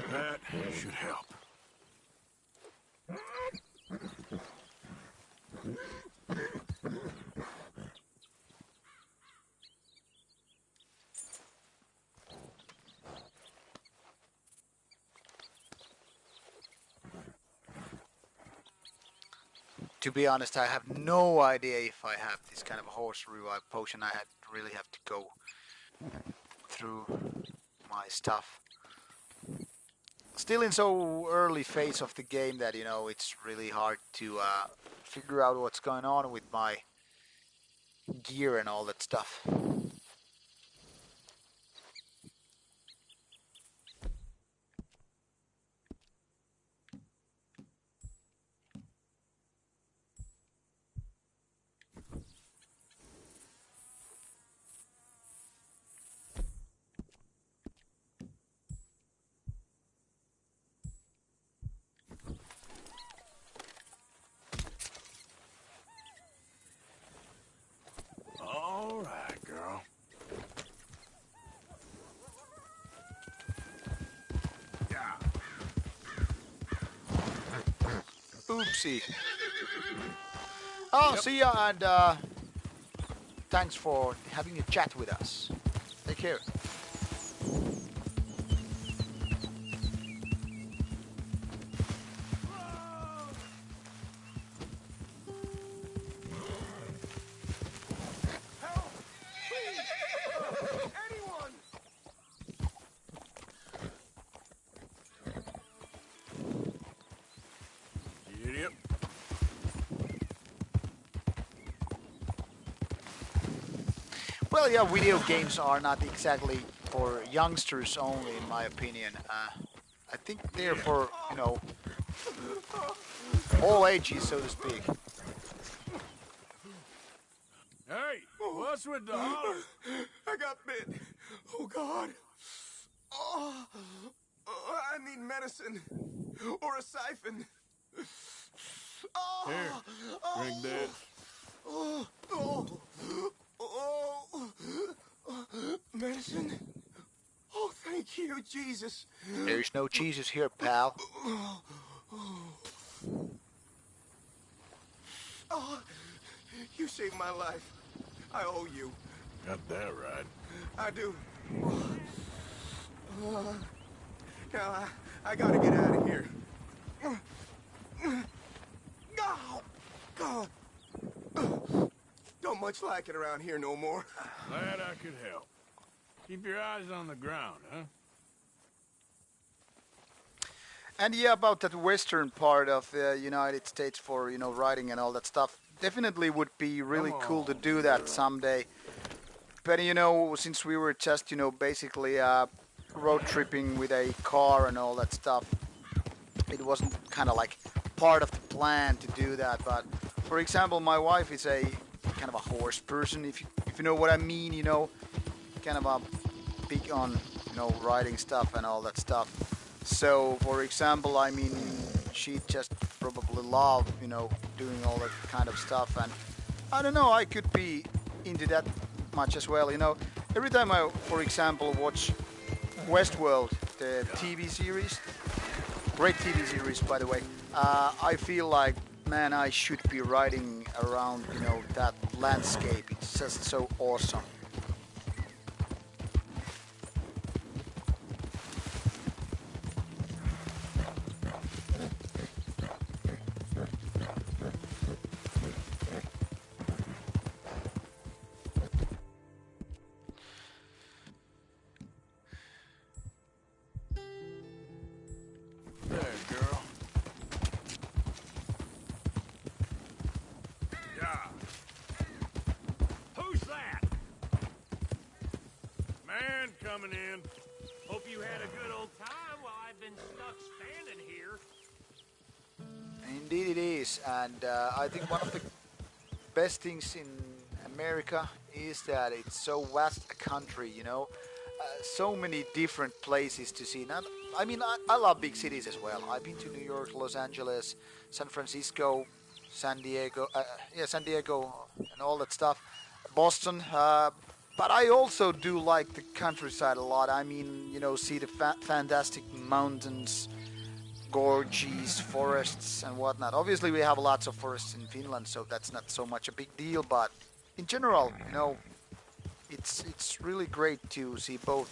That should help. to be honest, I have no idea if I have this kind of horse revive potion. I had really have to go through my stuff. Still in so early phase of the game that, you know, it's really hard to figure out what's going on with my gear and all that stuff. All right, girl. Oopsie. Oh, see ya, and thanks for having a chat with us. Take care. Yep. Well, yeah, video games are not exactly for youngsters only, in my opinion. I think they're for, you know, all ages, so to speak. Hey, what's with the holler? I got bit. Oh, God. Oh, I need medicine. Or a siphon. Oh, Here, drink this. oh, oh, oh, medicine? Oh, thank you, Jesus. There's no Jesus here, pal. Oh, you saved my life. I owe you. Got that right. I do. Now, I gotta get out of here. Oh, God. Don't much like it around here no more. Glad I could help. Keep your eyes on the ground, huh? And yeah, about that western part of the United States for riding and all that stuff. Definitely would be Come really cool to on, do that girl. someday. But since we were just basically road tripping with a car and all that stuff, it wasn't kind of like part of the plan to do that. But for example, my wife is a kind of a horse person, if you know what I mean. Kind of a big on riding stuff and all that stuff. So for example, I mean, she just probably love doing all that kind of stuff, and I don't know, I could be into that much as well. Every time I, for example, watch Westworld, the TV series, great TV series by the way, I feel like, man, I should be riding around that landscape. It's just so awesome. There, girl. Yeah. Who's that? Man coming in. Hope you had a good old time while I've been stuck standing here. Indeed, it is, and I think one of the best things in America is that it's so vast a country. So many different places to see. Not, I mean, I love big cities as well. I've been to New York, Los Angeles, San Francisco, San Diego, yeah, San Diego, and all that stuff. Boston. But I also do like the countryside a lot. I mean, see the fantastic mountains, gorges, forests, and whatnot. Obviously, we have lots of forests in Finland, so that's not so much a big deal. But in general, it's really great to see both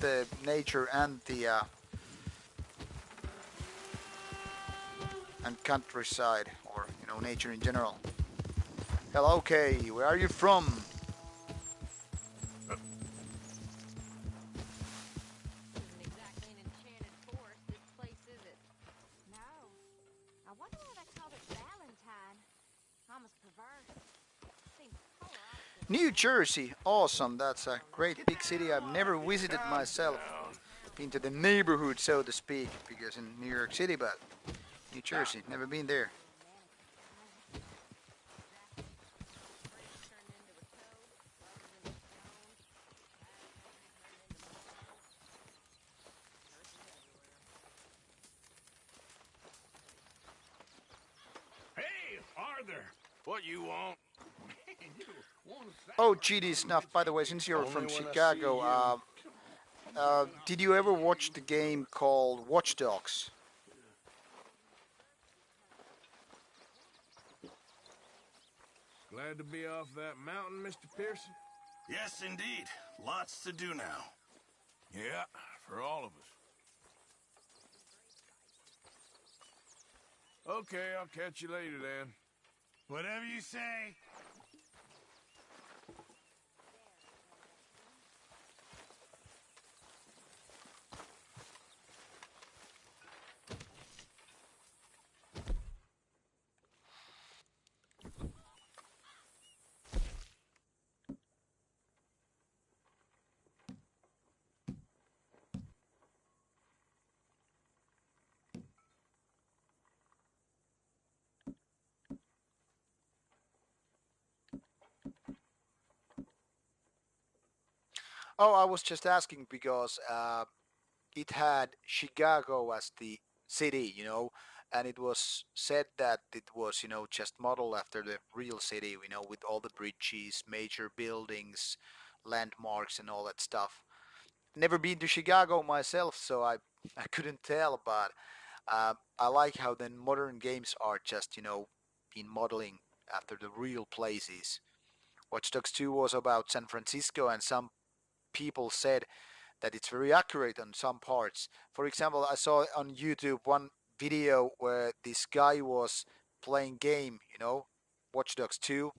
the nature and the and countryside, or nature in general. Hello, Kay. Where are you from? Isn't exactly an enchanted forest, this place, is it? No. I wonder why they called it Valentine. Almost perverse. Seems polar opposite of New romance. Jersey. Awesome. That's a great big city. I've never visited myself. Been to the neighborhood, so to speak, because in New York City, but New Jersey, never been there. Hey, Arthur. What you want? Oh, GD Snuff, by the way, since you're Only from when I see Chicago, you. did you ever watch the game called Watch Dogs? Glad to be off that mountain, Mr. Pearson? Yes, indeed. Lots to do now. Yeah, for all of us. Okay, I'll catch you later then. Whatever you say. Oh, I was just asking because it had Chicago as the city, and it was said that it was, just modeled after the real city, with all the bridges, major buildings, landmarks, and all that stuff. Never been to Chicago myself, so I couldn't tell, but I like how the modern games are just, in modeling. after the real places. Watch Dogs 2 was about San Francisco, and some people said that it's very accurate on some parts. For example, I saw on YouTube one video where this guy was playing game, Watch Dogs 2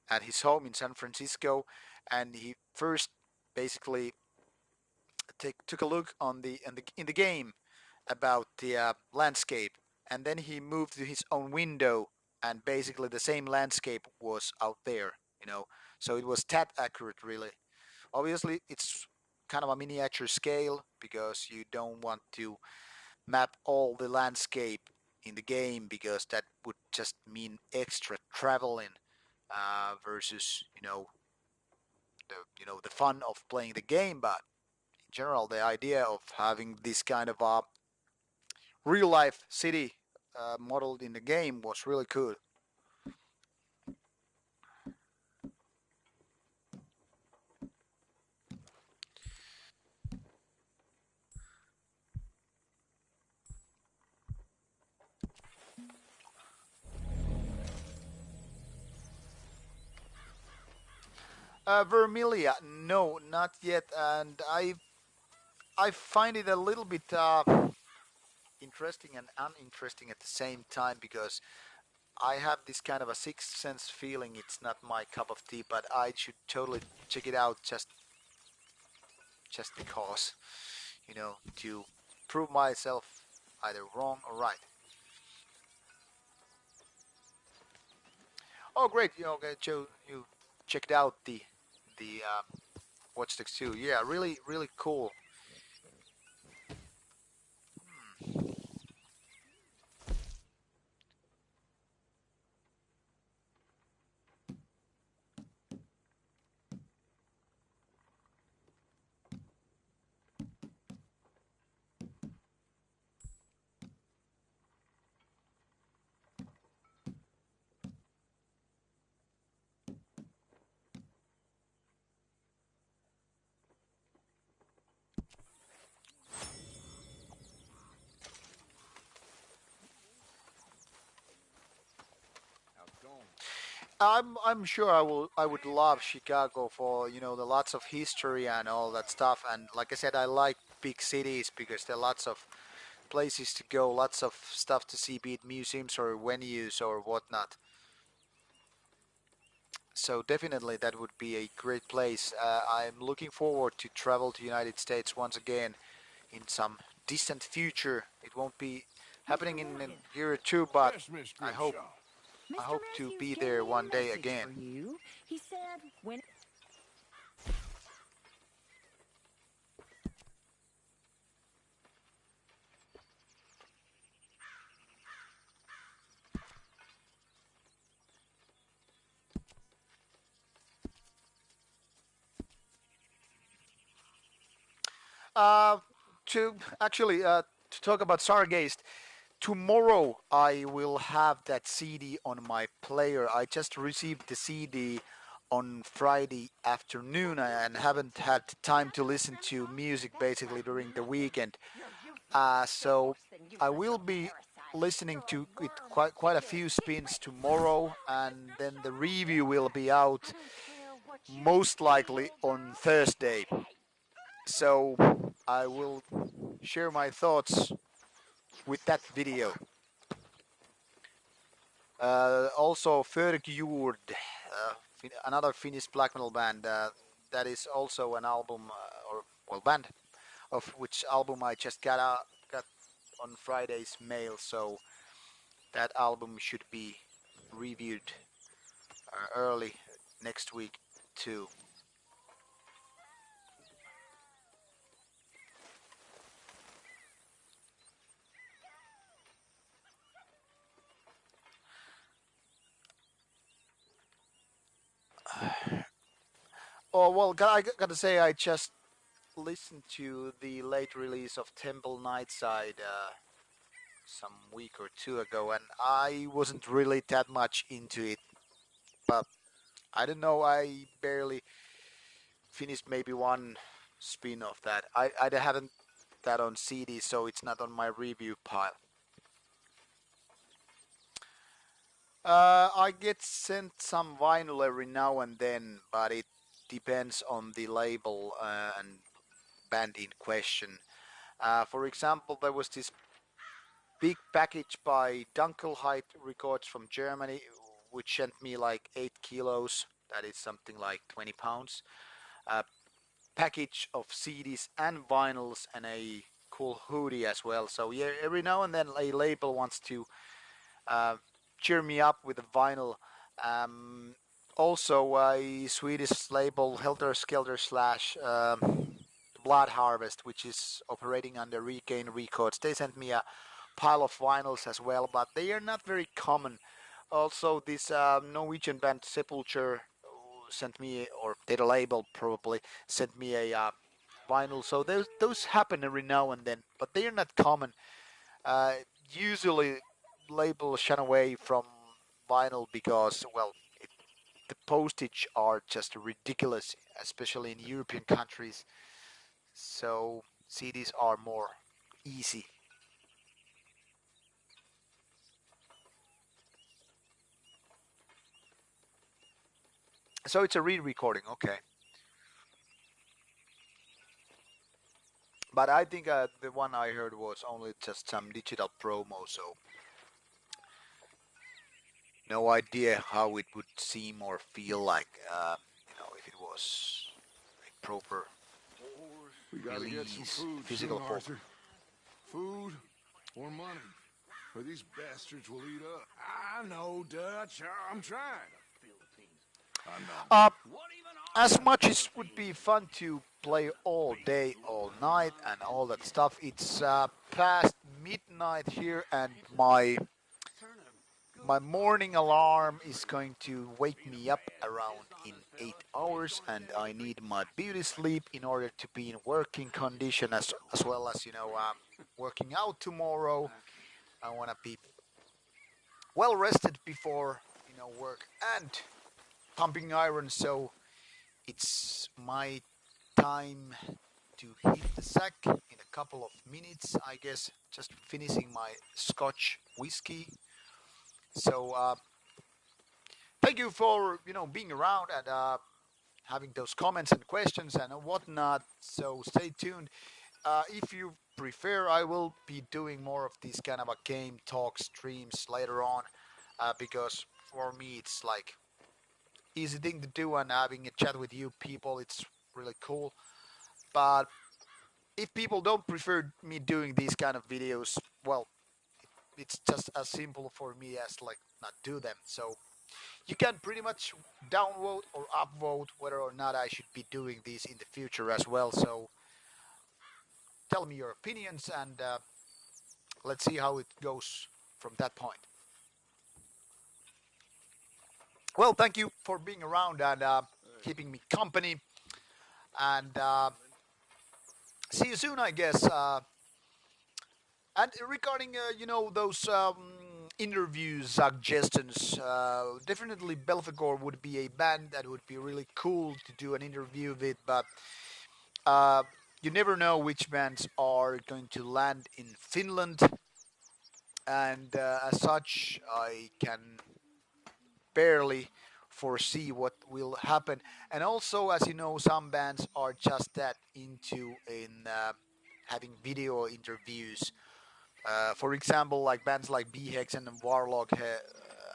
at his home in San Francisco, and he first basically took a look on in the game about the landscape, and then he moved to his own window, and basically the same landscape was out there, so it was that accurate, really. Obviously, it's kind of a miniature scale because you don't want to map all the landscape in the game because that would just mean extra traveling versus the fun of playing the game. But in general, the idea of having this kind of a real life city modeled in the game was really cool. Vermilia, no, not yet, and I find it a little bit interesting and uninteresting at the same time because I have this kind of a sixth sense feeling it's not my cup of tea, but I should totally check it out just because, to prove myself either wrong or right. Oh, great! Okay, Joe, you checked out the Watch Dogs 2. Yeah, really, really cool. I'm sure I would love Chicago for the lots of history and all that stuff. And like I said, I like big cities because there are lots of places to go, lots of stuff to see, be it museums or venues or whatnot. So definitely that would be a great place. I'm looking forward to travel to United States once again in some distant future. It won't be happening in a year or two, but Yes, Miss I hope Grimshaw. I hope to be there one day again. Uh, to actually to talk about Sargeist, tomorrow I will have that CD on my player. I just received the CD on Friday afternoon and haven't had time to listen to music basically during the weekend. So I will be listening to it quite a few spins tomorrow, and then the review will be out most likely on Thursday. So I will share my thoughts with that video. Also, Förgjord, another Finnish black metal band. That is also an album, or well, band of which album I just got on Friday's mail. So that album should be reviewed early next week too. Oh well, I gotta say I just listened to the late release of Temple Nightside some week or two ago, and I wasn't really that much into it. But I don't know. I barely finished maybe one spin of that. I haven't that on CD, so it's not on my review pile. I get sent some vinyl every now and then, but it depends on the label and band in question. For example, there was this big package by Dunkelheit Records from Germany, which sent me like 8 kilos. That is something like 20 pounds. A package of CDs and vinyls and a cool hoodie as well. So yeah, every now and then a label wants to uh, cheer me up with a vinyl. Um, Also, a Swedish label, Helter Skelter slash Blood Harvest, which is operating under Regain Records. They sent me a pile of vinyls as well, but they are not very common. Also, this Norwegian band Sepulture sent me, or did a label probably, sent me a vinyl. So those happen every now and then, but they are not common. Uh, Usually, labels shun away from vinyl because, well, the postage are just ridiculous, especially in European countries. So CDs are more easy. So it's a re-recording, okay. But I think the one I heard was only just some digital promo, so no idea how it would seem or feel like, if it was a proper We gotta get some release, food physical soon, form. Arthur. Food or money, or these bastards will eat up. I know, Dutch. I'm trying. I know. Uh, as much as it would be fun to play all day, all night, and all that stuff, it's past midnight here, and my morning alarm is going to wake me up around in 8 hours, and I need my beauty sleep in order to be in working condition as well as working out tomorrow. I want to be well rested before work and pumping iron. So it's my time to hit the sack in a couple of minutes, I guess. Just finishing my Scotch whiskey. So thank you for being around and having those comments and questions and whatnot. So stay tuned. If you prefer, I will be doing more of these kind of a game talk streams later on, because for me it's like easy thing to do, and having a chat with you people, it's really cool. But if people don't prefer me doing these kind of videos, well, it's just as simple for me as like not do them. So you can pretty much downvote or upvote whether or not I should be doing these in the future as well. So tell me your opinions, and let's see how it goes from that point. Well, thank you for being around and keeping me company, and see you soon, I guess. And regarding, those interview suggestions, definitely Belfagor would be a band that would be really cool to do an interview with, but uh, you never know which bands are going to land in Finland, and as such, I can barely foresee what will happen. And also, as you know, some bands are just that into in having video interviews. For example, like bands like B-Hex and Warlock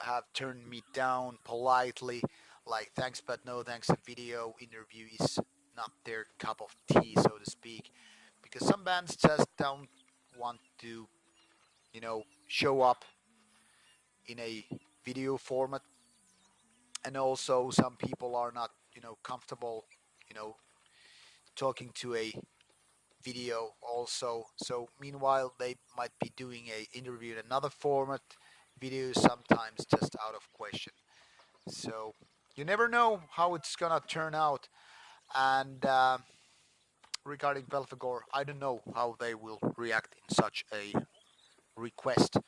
have turned me down politely, like thanks but no thanks. A video interview is not their cup of tea, so to speak, because some bands just don't want to, show up in a video format, and also some people are not, comfortable, you know, talking to a video also. So meanwhile, they might be doing a interview in another format, video sometimes just out of question. So you never know how it's gonna turn out. And regarding Belfagor, I don't know how they will react in such a request.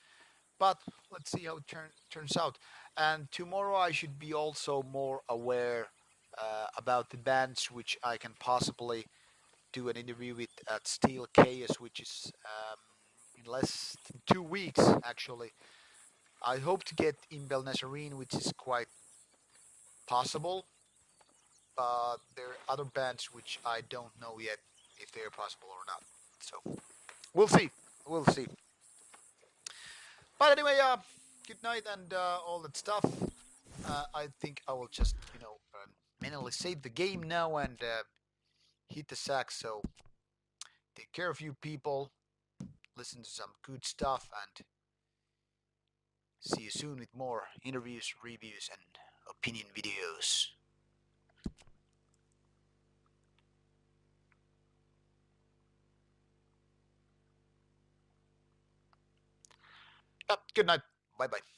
But let's see how it turns out. And tomorrow I should be also more aware about the bands which I can possibly do an interview with at Steel Chaos, which is in less than 2 weeks actually. I hope to get in Belnazarine, which is quite possible. But there are other bands which I don't know yet if they're possible or not. So we'll see. We'll see. But anyway, good night and all that stuff. I think I will just, manually save the game now and hit the sack. So take care of you people. Listen to some good stuff and see you soon with more interviews, reviews, and opinion videos. Good night. Bye bye.